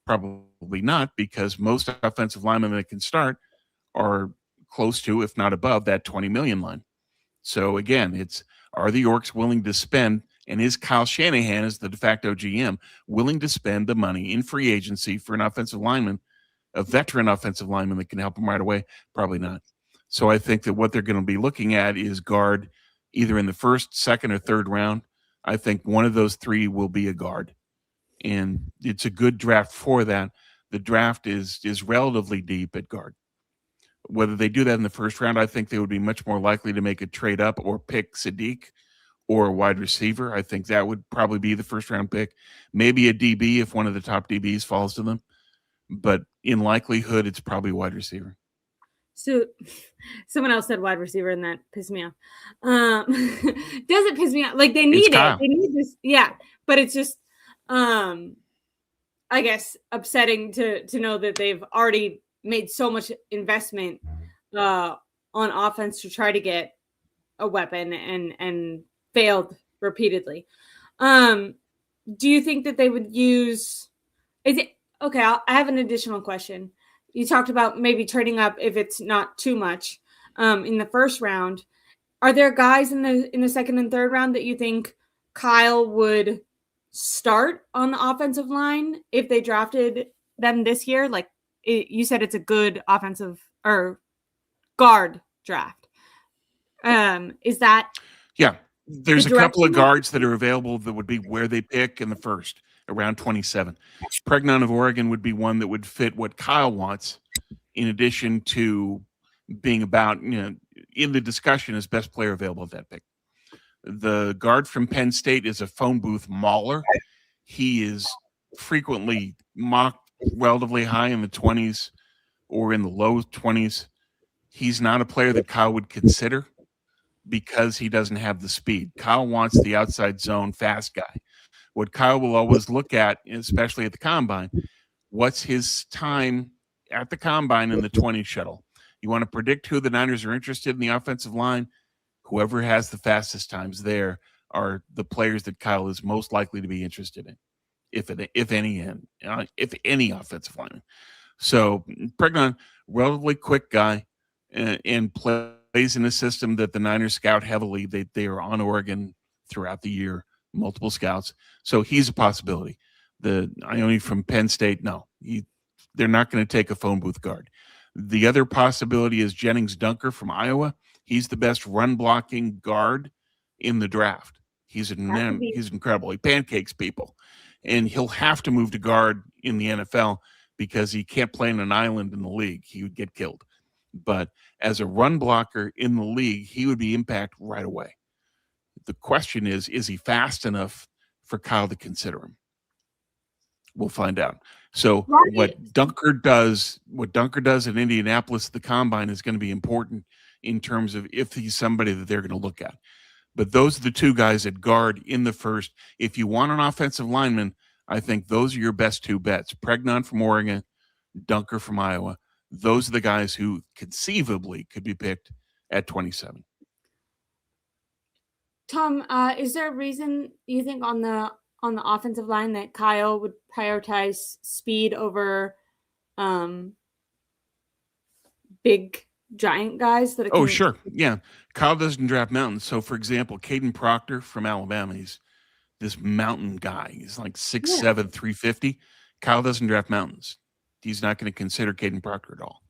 Probably not, because most offensive linemen that can start are close to, if not above, that 20 million line. So again, are the Orcs willing to spend, and is Kyle Shanahan, as the de facto GM, willing to spend the money in free agency for an offensive lineman, a veteran offensive lineman that can help them right away? Probably not. So I think that what they're going to be looking at is guard, either in the first, second, or third round. I think one of those three will be a guard. And it's a good draft for that. The draft is relatively deep at guard. Whether they do that in the first round, I think they would be much more likely to make a trade up or pick Sadiq or a wide receiver. I think that would probably be the first round pick. Maybe a DB if one of the top DBs falls to them. But in likelihood, it's probably wide receiver. So someone else said wide receiver, and that pissed me off. Doesn't piss me off. Like, they need it. They need this. Yeah. But it's just, I guess, upsetting to know that they've already made so much investment on offense to try to get a weapon and failed repeatedly. Do you think that they would use? I have an additional question. You talked about maybe trading up if it's not too much in the first round. Are there guys in the second and third round that you think Kyle would start on the offensive line if they drafted them this year? Like you said, it's a good offensive or guard draft. Is that? Yeah, there's a couple of guards that are available that would be where they pick in the first, around 27. Pregnon of Oregon would be one that would fit what Kyle wants, in addition to being about in the discussion as best player available at that pick. The guard from Penn State is a phone booth mauler. He is frequently mocked relatively high in the 20s or in the low 20s. He's not a player that Kyle would consider because he doesn't have the speed. Kyle wants the outside zone fast guy. What Kyle will always look at, especially at the combine, what's his time at the combine in the 20 shuttle. You want to predict who the Niners are interested in the offensive line? Whoever has the fastest times there are the players that Kyle is most likely to be interested in, if any offensive lineman. So Pregnon, relatively quick guy, and plays in a system that the Niners scout heavily. They are on Oregon throughout the year, multiple scouts. So he's a possibility. The Ione from Penn State, no, they're not going to take a phone booth guard. The other possibility is Jennings Dunker from Iowa. He's the best run blocking guard in the draft. He's incredible. He pancakes people, and he'll have to move to guard in the NFL because he can't play on an island in the league. He would get killed. But as a run blocker in the league, he would be impact right away. The question is he fast enough for Kyle to consider him? We'll find out. So what Dunker does in Indianapolis at the combine is going to be important in terms of if he's somebody that they're going to look at. But those are the two guys at guard in the first. If you want an offensive lineman, I think those are your best two bets. Pregnon from Oregon, Dunker from Iowa. Those are the guys who conceivably could be picked at 27. Tom, is there a reason you think on the offensive line that Kyle would prioritize speed over big giant guys? Sure. Yeah. Kyle doesn't draft mountains. So, for example, Caden Proctor from Alabama, he's this mountain guy. He's like 6'7", 350. Kyle doesn't draft mountains. He's not going to consider Caden Proctor at all.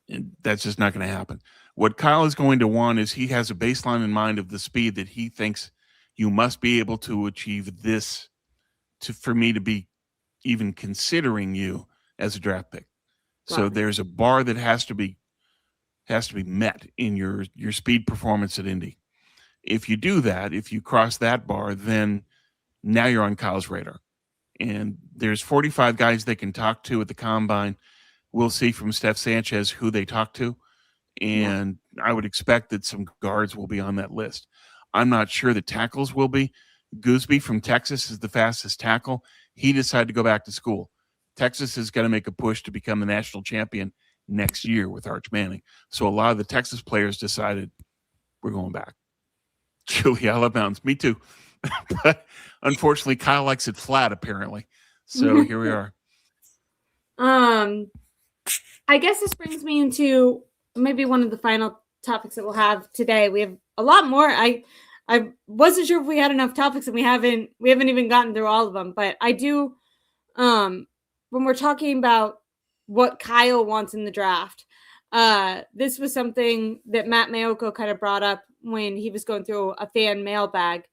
And that's just not going to happen. What Kyle is going to want is he has a baseline in mind of the speed that he thinks you must be able to achieve this for me to be even considering you as a draft pick. So there's a bar that has to be met in your speed performance at Indy. If you do that, if you cross that bar, then now you're on Kyle's radar. And there's 45 guys they can talk to at the combine. We'll see from Steph Sanchez who they talk to. And I would expect that some guards will be on that list. I'm not sure the tackles will be. Gooseby from Texas is the fastest tackle. He decided to go back to school. Texas is going to make a push to become the national champion next year with Arch Manning. So a lot of the Texas players decided we're going back. Julie, I love mountains. Me too. But unfortunately, Kyle likes it flat, apparently. So here we are. I guess this brings me into maybe one of the final topics that we'll have today. We have a lot more. I wasn't sure if we had enough topics, and we haven't even gotten through all of them. But I do, when we're talking about what Kyle wants in the draft, this was something that Matt Mayoko kind of brought up when he was going through a fan mailbag.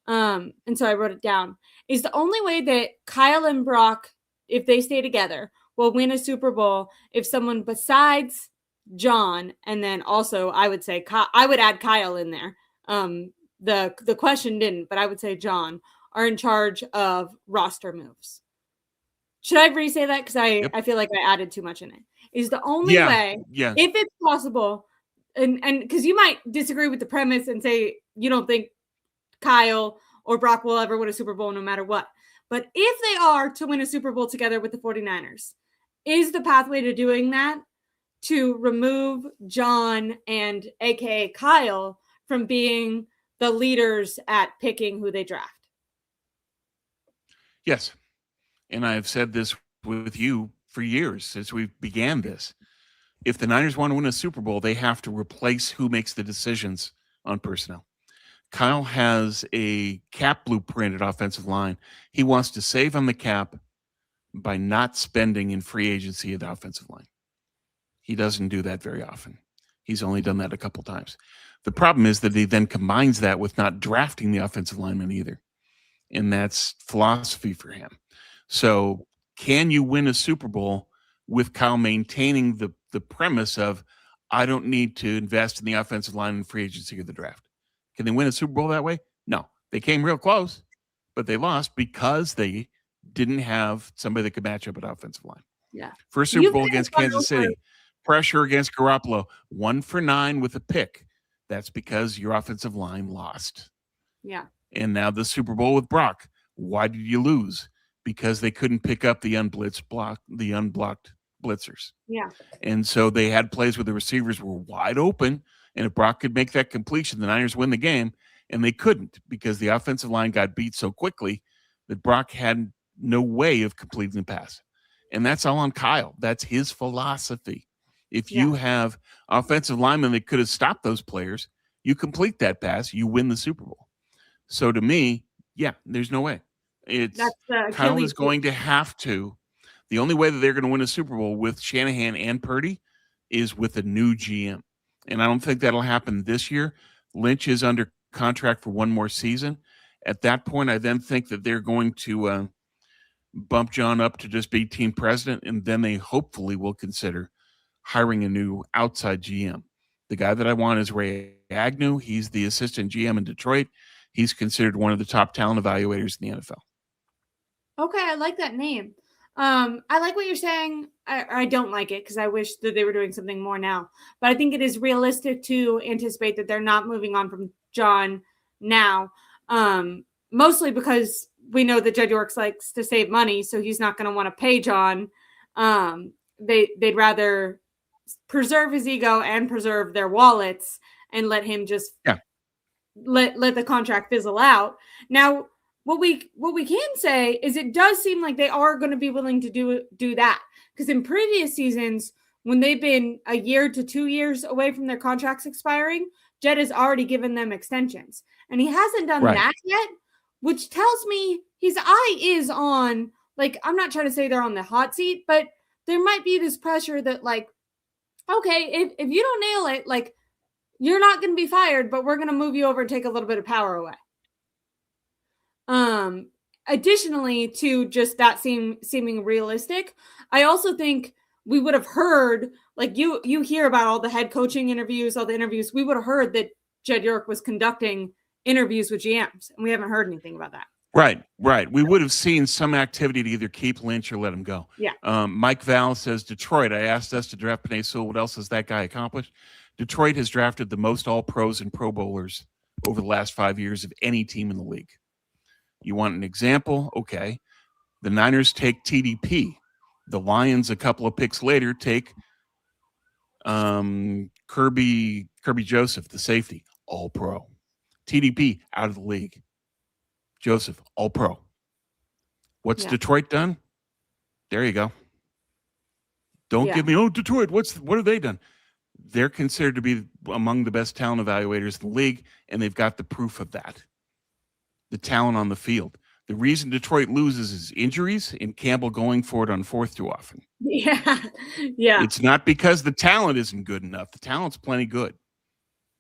And so I wrote it down. Is the only way that Kyle and Brock, if they stay together, will win a Super Bowl if someone besides John, and then also I would say I would add Kyle in there. The question didn't, but I would say John are in charge of roster moves. Should I re-say that? Because I feel like I added too much in it. Is the only way, if it's possible, and because you might disagree with the premise and say you don't think Kyle or Brock will ever win a Super Bowl no matter what. But if they are to win a Super Bowl together with the 49ers, is the pathway to doing that to remove John and AKA Kyle from being the leaders at picking who they draft? Yes. And I've said this with you for years since we began this. If the Niners want to win a Super Bowl, they have to replace who makes the decisions on personnel. Kyle has a cap blueprint at offensive line. He wants to save on the cap by not spending in free agency at the offensive line. He doesn't do that very often. He's only done that a couple times. The problem is that he then combines that with not drafting the offensive lineman either. And that's philosophy for him. So can you win a Super Bowl with Kyle maintaining the premise of, I don't need to invest in the offensive line and free agency or the draft. Can they win a Super Bowl that way? No. They came real close, but they lost because they didn't have somebody that could match up at offensive line. Yeah. First Super Bowl against Kansas City, pressure against Garoppolo, 1 for 9 with a pick. That's because your offensive line lost. Yeah. And now the Super Bowl with Brock. Why did you lose? Because they couldn't pick up the unblocked blitzers. Yeah. And so they had plays where the receivers were wide open, and if Brock could make that completion, the Niners win the game, and they couldn't because the offensive line got beat so quickly that Brock had no way of completing the pass. And that's all on Kyle. That's his philosophy. If you have offensive linemen that could have stopped those players, you complete that pass, you win the Super Bowl. So to me, yeah, there's no way. Kyle is going to have to. The only way that they're going to win a Super Bowl with Shanahan and Purdy is with a new GM. And I don't think that'll happen this year. Lynch is under contract for one more season. At that point, I then think that they're going to bump John up to just be team president, and then they hopefully will consider hiring a new outside GM. The guy that I want is Ray Agnew. He's the assistant GM in Detroit. He's considered one of the top talent evaluators in the NFL. Okay, I like that name. I like what you're saying. I don't like it because I wish that they were doing something more now. But I think it is realistic to anticipate that they're not moving on from John now. Mostly because we know that Jed Yorks likes to save money, so he's not going to want to pay John. They'd rather preserve his ego and preserve their wallets and let him just let the contract fizzle out. Now, what we can say is it does seem like they are going to be willing to do that, because in previous seasons, when they've been a year to 2 years away from their contracts expiring, Jed has already given them extensions, and he hasn't done that yet, which tells me his eye is on, like, I'm not trying to say they're on the hot seat, but there might be this pressure that, like, okay, if you don't nail it, like, you're not going to be fired, but we're going to move you over and take a little bit of power away. Additionally to just that seeming realistic, I also think we would have heard, like, you hear about all the head coaching interviews, all the interviews, we would have heard that Jed York was conducting interviews with GMs, and we haven't heard anything about that. Right. We would have seen some activity to either keep Lynch or let him go. Yeah. Mike Val says, Detroit, I asked us to draft Penei Sewell. What else has that guy accomplished? Detroit has drafted the most all-pros and Pro Bowlers over the last 5 years of any team in the league. You want an example? Okay. The Niners take TDP. The Lions, a couple of picks later, take Kirby Joseph, the safety, all-pro. TDP, out of the league. Joseph, all-pro. What's Detroit done? There you go. Don't give me, Detroit, what have they done? They're considered to be among the best talent evaluators in the league, and they've got the proof of that. The talent on the field. The reason Detroit loses is injuries and Campbell going for it on fourth too often. Yeah. It's not because the talent isn't good enough. The talent's plenty good.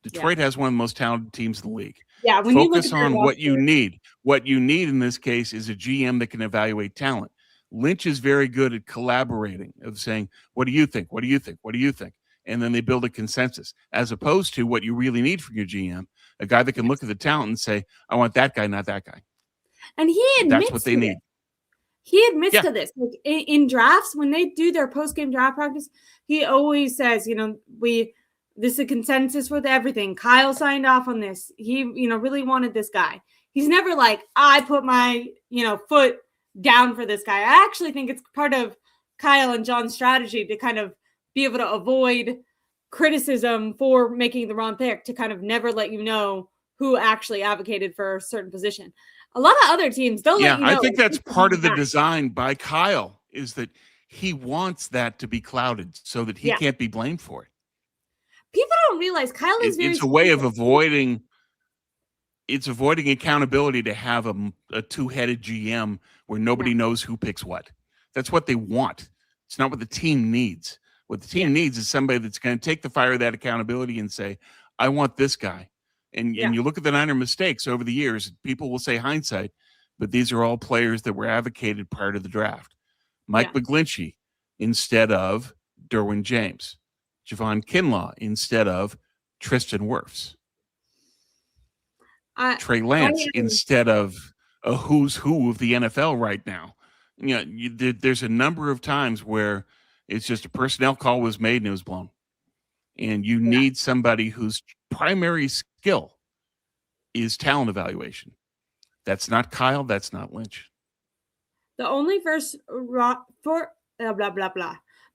Detroit has one of the most talented teams in the league. Yeah. When Focus on what you need. What you need in this case is a GM that can evaluate talent. Lynch is very good at collaborating, of saying, what do you think? What do you think? What do you think? And then they build a consensus, as opposed to what you really need from your GM, a guy that can look at the talent and say, I want that guy, not that guy. And he admits that's what they need. He admits to this. Like, in drafts, when they do their post-game draft practice, he always says, this is a consensus with everything. Kyle signed off on this. He, really wanted this guy. He's never like, I put my, foot down for this guy. I actually think it's part of Kyle and John's strategy to kind of be able to avoid criticism for making the wrong pick, to kind of never let you know who actually advocated for a certain position. A lot of other teams don't let you know. I think that's part of the design by Kyle, is that he wants that to be clouded so that he can't be blamed for it. People don't realize Kyle is it's a way of avoiding accountability to have a two-headed GM where nobody knows who picks what. That's what they want. It's not what the team needs. What the team needs is somebody that's going to take the fire of that accountability and say, I want this guy. And you look at the Niner mistakes over the years, people will say hindsight, but these are all players that were advocated prior to the draft. Mike McGlinchey instead of Derwin James. Javon Kinlaw instead of Tristan Wirfs. Trey Lance instead of a who's who of the NFL right now. There's a number of times where it's just a personnel call was made and it was blown. And you need somebody whose primary skill is talent evaluation. That's not Kyle. That's not Lynch. The only first The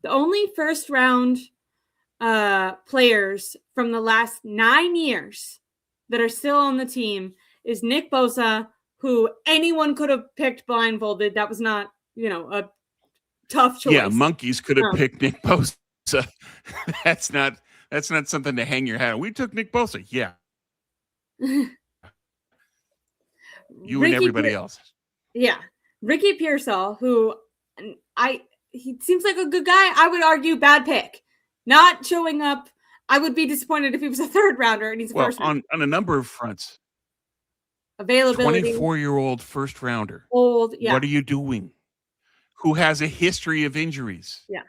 only first round players from the last 9 years that are still on the team is Nick Bosa, who anyone could have picked blindfolded. That was not, a tough choice. Yeah, monkeys could have picked Nick Bosa. That's not something to hang your hat on. We took Nick Bosa. Yeah. You and everybody else. Yeah. Ricky Pearsall, who he seems like a good guy. I would argue bad pick. Not showing up. I would be disappointed if he was a third rounder and he's a first rounder. On a number of fronts. Availability. 24-year-old first rounder. Old, yeah. What are you doing? Who has a history of injuries? Yeah.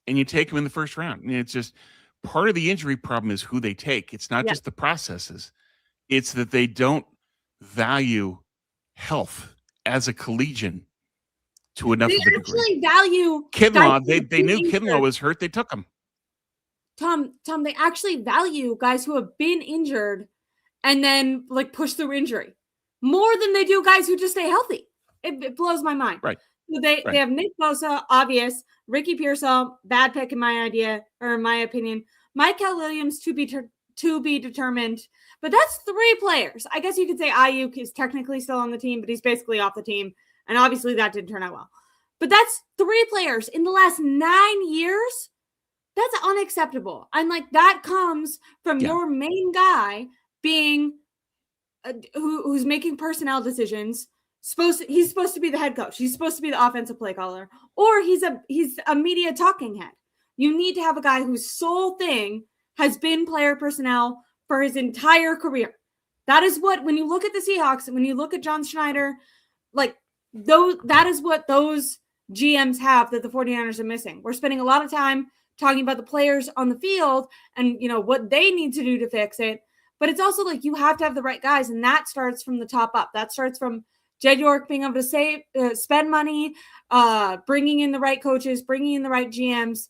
And you take him in the first round. And it's just part of the injury problem is who they take. It's not just the processes. It's that they don't value health as a collegian to enough of a degree. They actually value Kinlaw. They knew Kinlaw was hurt. They took him. Tom, they actually value guys who have been injured and then push through injury more than they do guys who just stay healthy. It blows my mind. Right. So they have Nick Bosa, obvious. Ricky Pearsall, bad pick in my opinion. Michael Williams to be determined. But that's 3 players. I guess you could say Ayuk is technically still on the team, but he's basically off the team. And obviously that didn't turn out well. But that's 3 players in the last 9 years. That's unacceptable. And that comes from your main guy being who's making personnel decisions. He's supposed to be the head coach. He's supposed to be the offensive play caller, or he's a media talking head. You need to have a guy whose sole thing has been player personnel for his entire career. That is what, when you look at the Seahawks and when you look at John Schneider, that is what those GMs have that the 49ers are missing. We're spending a lot of time talking about the players on the field and, what they need to do to fix it. But it's also you have to have the right guys. And that starts from the top up. That starts from Jed York being able to spend money, bringing in the right coaches, bringing in the right GMs,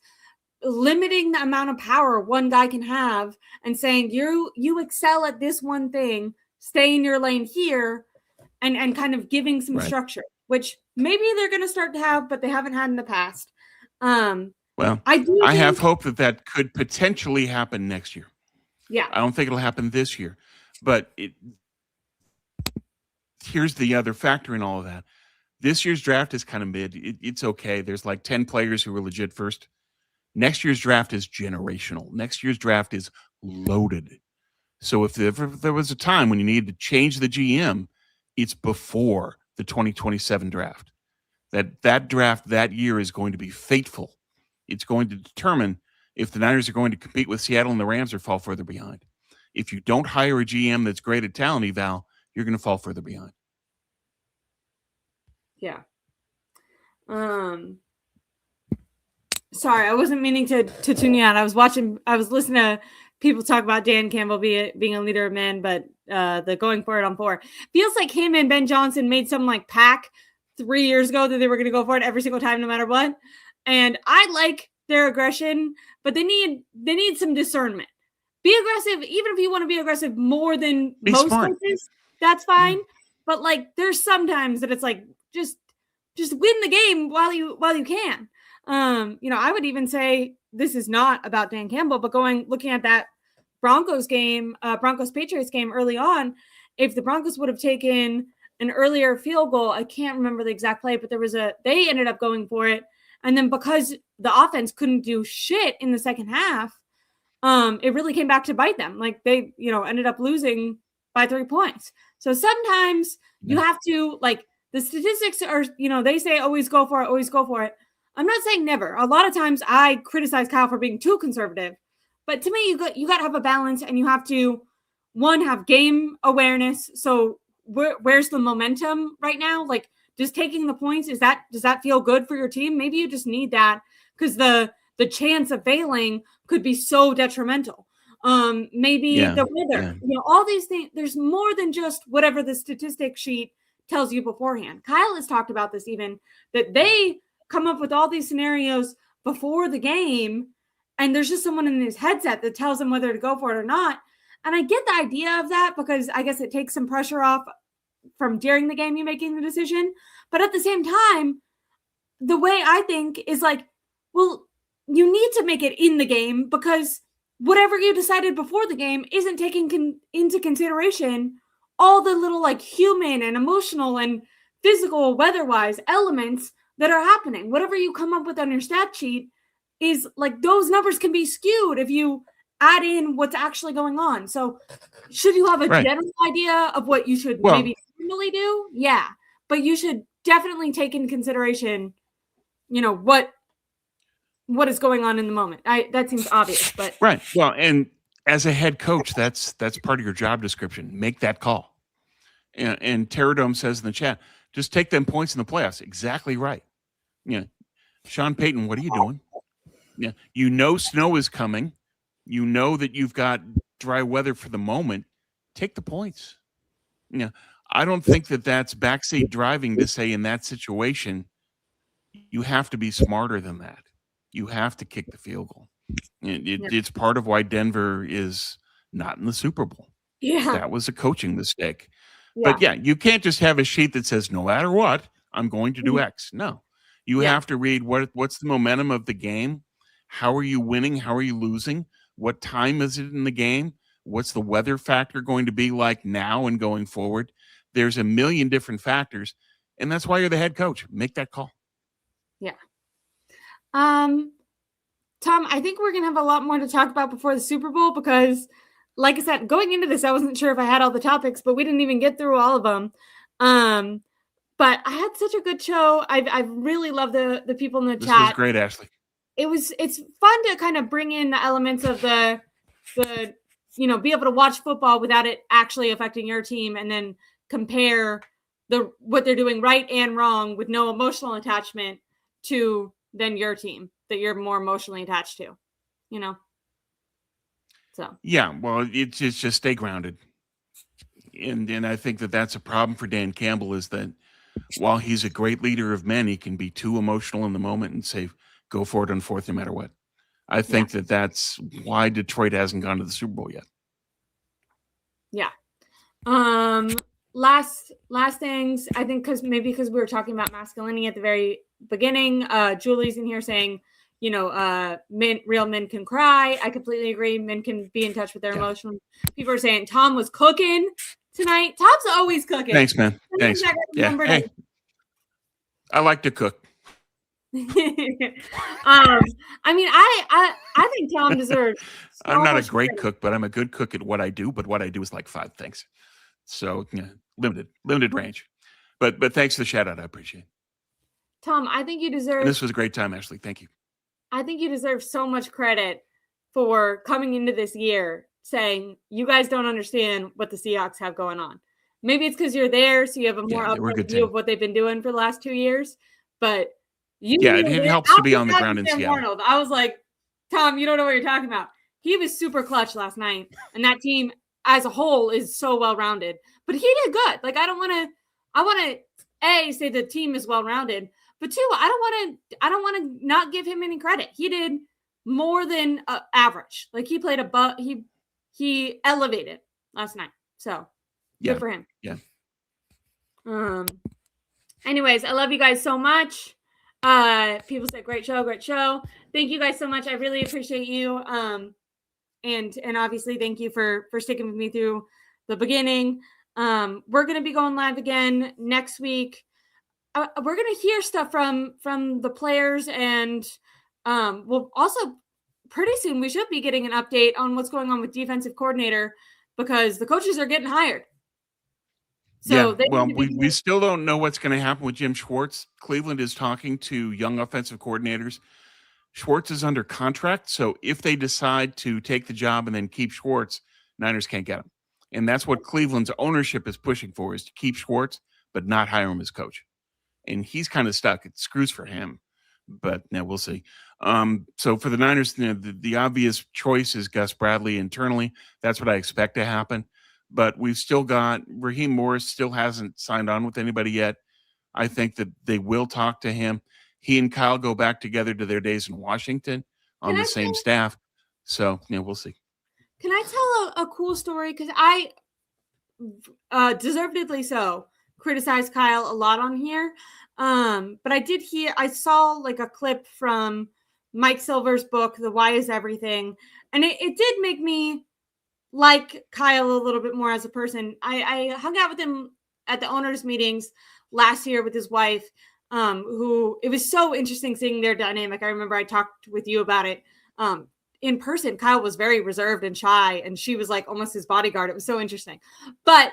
limiting the amount of power one guy can have and saying, you excel at this one thing, stay in your lane here, and kind of giving some structure, which maybe they're going to start to have, but they haven't had in the past. Well, I have hope that could potentially happen next year. Yeah. I don't think it'll happen this year, but here's the other factor in all of that. This year's draft is kind of mid. It's okay. There's 10 players who were legit first. Next year's draft is generational. Next year's draft is loaded. So if there was a time when you needed to change the GM, it's before the 2027 draft. That draft that year is going to be fateful. It's going to determine if the Niners are going to compete with Seattle and the Rams or fall further behind. If you don't hire a GM that's great at talent eval, you're going to fall further behind. Yeah. Sorry, I wasn't meaning to tune you out. I was listening to people talk about Dan Campbell being a leader of men, but the going for it on 4 feels like him and Ben Johnson made some pact 3 years ago that they were going to go for it every single time, no matter what. And I like their aggression, but they need some discernment. Be aggressive, even if you want to be aggressive more than most coaches. That's fine. But there's sometimes that it's just win the game while you can. I would even say this is not about Dan Campbell, but looking at that Broncos Patriots game early on, if the Broncos would have taken an earlier field goal, I can't remember the exact play, but they ended up going for it. And then because the offense couldn't do shit in the second half, it really came back to bite them. They, ended up losing by 3 points. So sometimes you have to, the statistics are, they say always go for it, always go for it. I'm not saying never. A lot of times I criticize Kyle for being too conservative. But to me, you got to have a balance, and you have to, one, have game awareness. So where's the momentum right now? Just taking the points, does that feel good for your team? Maybe you just need that because the the chance of failing could be so detrimental. Maybe the weather, all these things. There's more than just whatever the statistic sheet tells you beforehand. Kyle has talked about this, even that they come up with all these scenarios before the game, and there's just someone in his headset that tells them whether to go for it or not. And I get the idea of that, because I guess it takes some pressure off from during the game you making the decision. But at the same time, the way I think is like, well, you need to make it in the game, because whatever you decided before the game isn't taking into consideration all the little like human and emotional and physical weather-wise elements that are happening. Whatever you come up with on your stat sheet is like, those numbers can be skewed if you add in what's actually going on. So should you have a general idea of what you should maybe normally do? Yeah. But you should definitely take in consideration, what is going on in the moment. That seems obvious, but right. Well, and as a head coach, that's part of your job description. Make that call. And Terradome says in the chat, just take them points in the playoffs. Exactly right. Yeah. Sean Payton, what are you doing? Yeah. Snow is coming. You know that you've got dry weather for the moment. Take the points. Yeah. I don't think that's backseat driving to say in that situation, you have to be smarter than that. You have to kick the field goal. It's part of why Denver is not in the Super Bowl. Yeah. That was a coaching mistake. Yeah. But you can't just have a sheet that says, no matter what, I'm going to do X. No. You have to read what's the momentum of the game? How are you winning? How are you losing? What time is it in the game? What's the weather factor going to be like now and going forward? There's a million different factors, and that's why you're the head coach. Make that call. Yeah. Tom, I think we're going to have a lot more to talk about before the Super Bowl, because like I said, going into this, I wasn't sure if I had all the topics, but we didn't even get through all of them. But I had such a good show. I really love the people in the chat. This was great, Ashley. It's fun to kind of bring in the elements of the be able to watch football without it actually affecting your team, and then compare what they're doing right and wrong with no emotional attachment to then your team that you're more emotionally attached to, So well, it's just stay grounded, and I think that's a problem for Dan Campbell, is that while he's a great leader of men, he can be too emotional in the moment and say, go for it on fourth no matter what. I think that's why Detroit hasn't gone to the Super Bowl yet. Yeah. Last things, I think, because we were talking about masculinity at the very beginning. Julie's in here saying, real men can cry. I completely agree. Men can be in touch with their emotions. People are saying Tom was cooking tonight. Tom's always cooking. Thanks, man. Thanks. Hey, I like to cook. I think Tom deserves. I'm not a great cook, but I'm a good cook at what I do. But what I do is like 5 things. So limited range. But thanks for the shout out. I appreciate it. Tom, I think you deserve. And this was a great time, Ashley. Thank you. I think you deserve so much credit for coming into this year saying you guys don't understand what the Seahawks have going on. Maybe it's because you're there, so you have a more updated view of what they've been doing for the last 2 years. But it helps to be on the ground in Seattle. Arnold, I was like, Tom, you don't know what you're talking about. He was super clutch last night, and that team as a whole is so well-rounded. But he did good. Like, I want to say the team is well-rounded, but 2, I don't want to not give him any credit. He did more than average. Like, he played above. He elevated last night. So good for him. Yeah. Anyways, I love you guys so much. People said great show. Thank you guys so much. I really appreciate you. And obviously thank you for sticking with me through the beginning. We're going to be going live again next week. We're going to hear stuff from the players, and we'll also pretty soon we should be getting an update on what's going on with defensive coordinator, because the coaches are getting hired. So we still don't know what's going to happen with Jim Schwartz. Cleveland is talking to young offensive coordinators. Schwartz is under contract, so if they decide to take the job and then keep Schwartz, Niners can't get him. And that's what Cleveland's ownership is pushing for, is to keep Schwartz but not hire him as coach. And he's kind of stuck. It screws for him but now we'll see. So for the Niners, the obvious choice is Gus Bradley internally. That's what I expect to happen. But we've still got Raheem Morris still hasn't signed on with anybody yet. I think that they will talk to him. He and Kyle go back together to their days in Washington on the same staff. So, we'll see. Can I tell a cool story? Because I, deservedly so, criticized Kyle a lot on here. But I saw like a clip from Mike Silver's book, The Why Is Everything. And it did make me like Kyle a little bit more as a person. I hung out with him at the owners' meetings last year with his wife, who it was so interesting seeing their dynamic. I remember I talked with you about it. In person, Kyle was very reserved and shy, and she was like almost his bodyguard. It was so interesting. But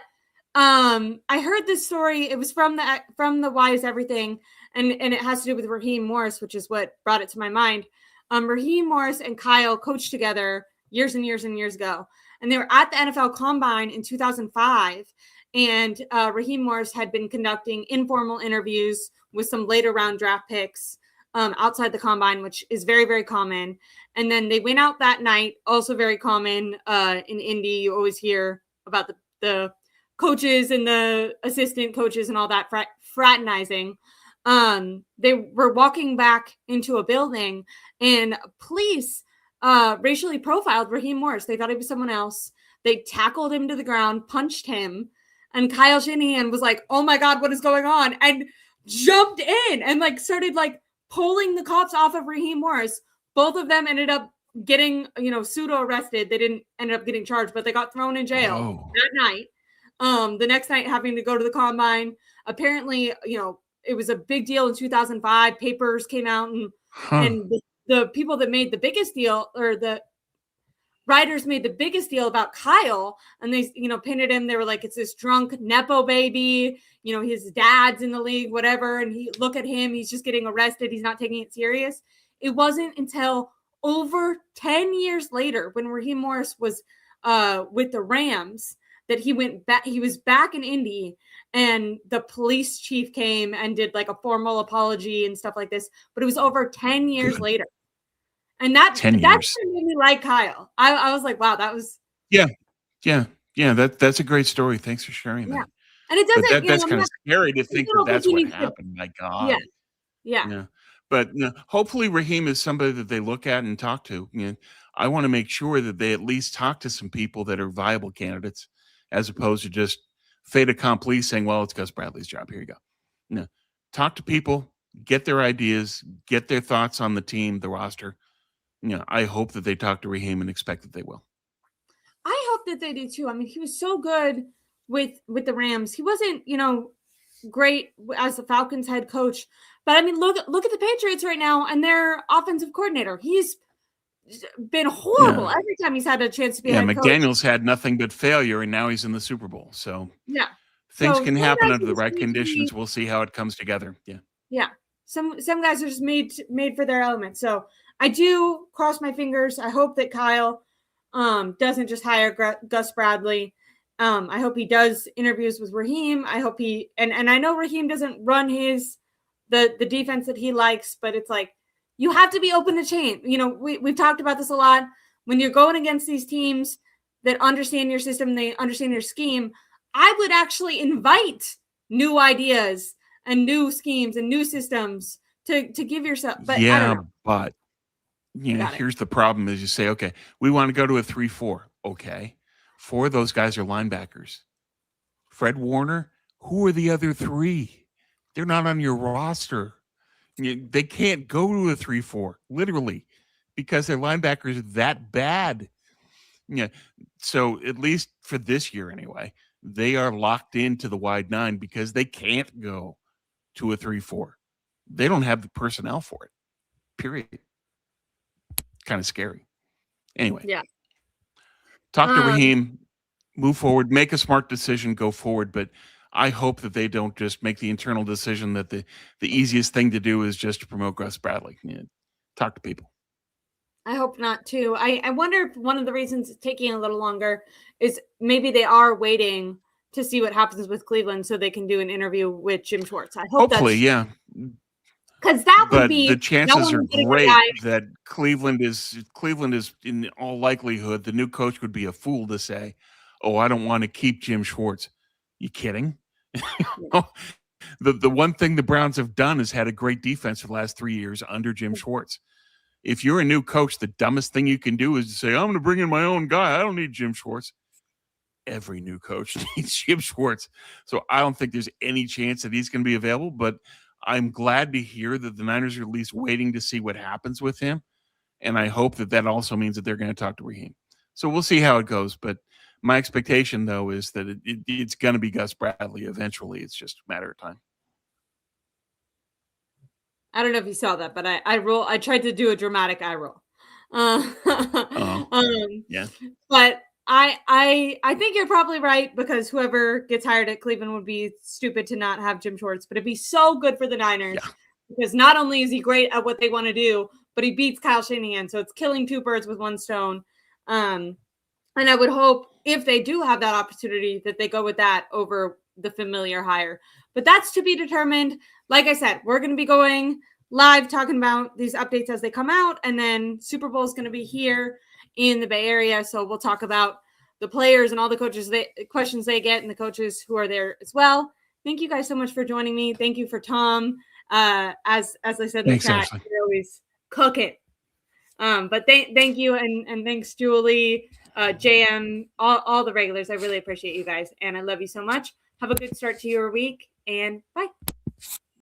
I heard this story. It was from the Why Is Everything, and it has to do with Raheem Morris, which is what brought it to my mind. Raheem Morris and Kyle coached together years and years and years ago, and they were at the NFL Combine in 2005. And Raheem Morris had been conducting informal interviews with some later round draft picks outside the Combine, which is very, very common. And then they went out that night, also very common in Indy. You always hear about the coaches and the assistant coaches and all that fraternizing. They were walking back into a building, and police racially profiled Raheem Morris. They thought he was someone else. They tackled him to the ground, punched him, and Kyle Shanahan was like, "Oh my God, what is going on?" and jumped in and like started like pulling the cops off of Raheem Morris. Both of them ended up getting, pseudo arrested. They didn't end up getting charged, but they got thrown in jail that night. The next night having to go to the Combine. Apparently, it was a big deal in 2005. Papers came out and the people that made the biggest deal, or the writers made the biggest deal about Kyle, and they, painted him. They were like, it's this drunk Nepo baby. His dad's in the league, whatever. And look at him. He's just getting arrested. He's not taking it serious. It wasn't until over 10 years later, when Raheem Morris was with the Rams, that he went back. He was back in Indy, and the police chief came and did like a formal apology and stuff like this. But it was over 10 years later. And that's what made me like Kyle. I was like, wow, that was. Yeah. That's a great story. Thanks for sharing that. And it doesn't. That's kind of scary to think that's what happened. My God. Yeah. But hopefully Raheem is somebody that they look at and talk to. I want to make sure that they at least talk to some people that are viable candidates, as opposed to just fait accompli saying, well, it's Gus Bradley's job. Here you go. Talk to people, get their ideas, get their thoughts on the team, the roster. I hope that they talk to Raheem and expect that they will. I hope that they do too. I mean, he was so good with the Rams. He wasn't, great as the Falcons head coach, but I mean, look at the Patriots right now and their offensive coordinator. He's been horrible every time he's had a chance to be head coach. McDaniels had nothing but failure, and now he's in the Super Bowl. So things can happen under the right conditions. We'll see how it comes together. Yeah. Some guys are just made for their element. So I do cross my fingers. I hope that Kyle doesn't just hire Gus Bradley. I hope he does interviews with Raheem. I hope and I know Raheem doesn't run the defense that he likes, but it's like, you have to be open to change. We've talked about this a lot. When you're going against these teams that understand your system, they understand your scheme, I would actually invite new ideas and new schemes and new systems to give yourself. But I don't know. But here's the problem: is you say, okay, we want to go to a 3-4. Okay, 4 of those guys are linebackers. Fred Warner. Who are the other 3? They're not on your roster. They can't go to a 3-4, literally, because their linebackers are that bad. So at least for this year anyway, they are locked into the wide 9 because they can't go to a 3-4. They don't have the personnel for it, period. Kind of scary. Anyway. Talk to Raheem, move forward, make a smart decision, go forward. But I hope that they don't just make the internal decision that the easiest thing to do is just to promote Gus Bradley. Talk to people. I hope not too. I wonder if one of the reasons it's taking a little longer is maybe they are waiting to see what happens with Cleveland so they can do an interview with Jim Schwartz. I hope hopefully, because because that would But be the no chances one are would get a great guy. that Cleveland is in all likelihood, the new coach would be a fool to say, "Oh, I don't want to keep Jim Schwartz." You kidding? The one thing the Browns have done is had a great defense for the last 3 years under Jim Schwartz. If you're a new coach, the dumbest thing you can do is to say, "I'm going to bring in my own guy. I don't need Jim Schwartz." Every new coach needs Jim Schwartz. So I don't think there's any chance that he's going to be available, but I'm glad to hear that the Niners are at least waiting to see what happens with him. And I hope that that also means that they're going to talk to Raheem. So we'll see how it goes. But my expectation, though, is that it's going to be Gus Bradley eventually. It's just a matter of time. I don't know if you saw that, but I tried to do a dramatic eye roll. Yeah. But I think you're probably right, because whoever gets hired at Cleveland would be stupid to not have Jim Schwartz. But it'd be so good for the Niners, because not only is he great at what they want to do, but he beats Kyle Shanahan. So it's killing two birds with one stone. And I would hope, if they do have that opportunity, that they go with that over the familiar hire. But that's to be determined. Like I said, we're going to be going live talking about these updates as they come out. And then Super Bowl is going to be here in the Bay Area. So we'll talk about the players and all the coaches, questions they get, and the coaches who are there as well. Thank you guys so much for joining me. Thank you for Tom. As I said in the chat, Ashley. you're always cooking. But thank you. And thanks, Julie, JM, all the regulars. I really appreciate you guys. And I love you so much. Have a good start to your week, and bye.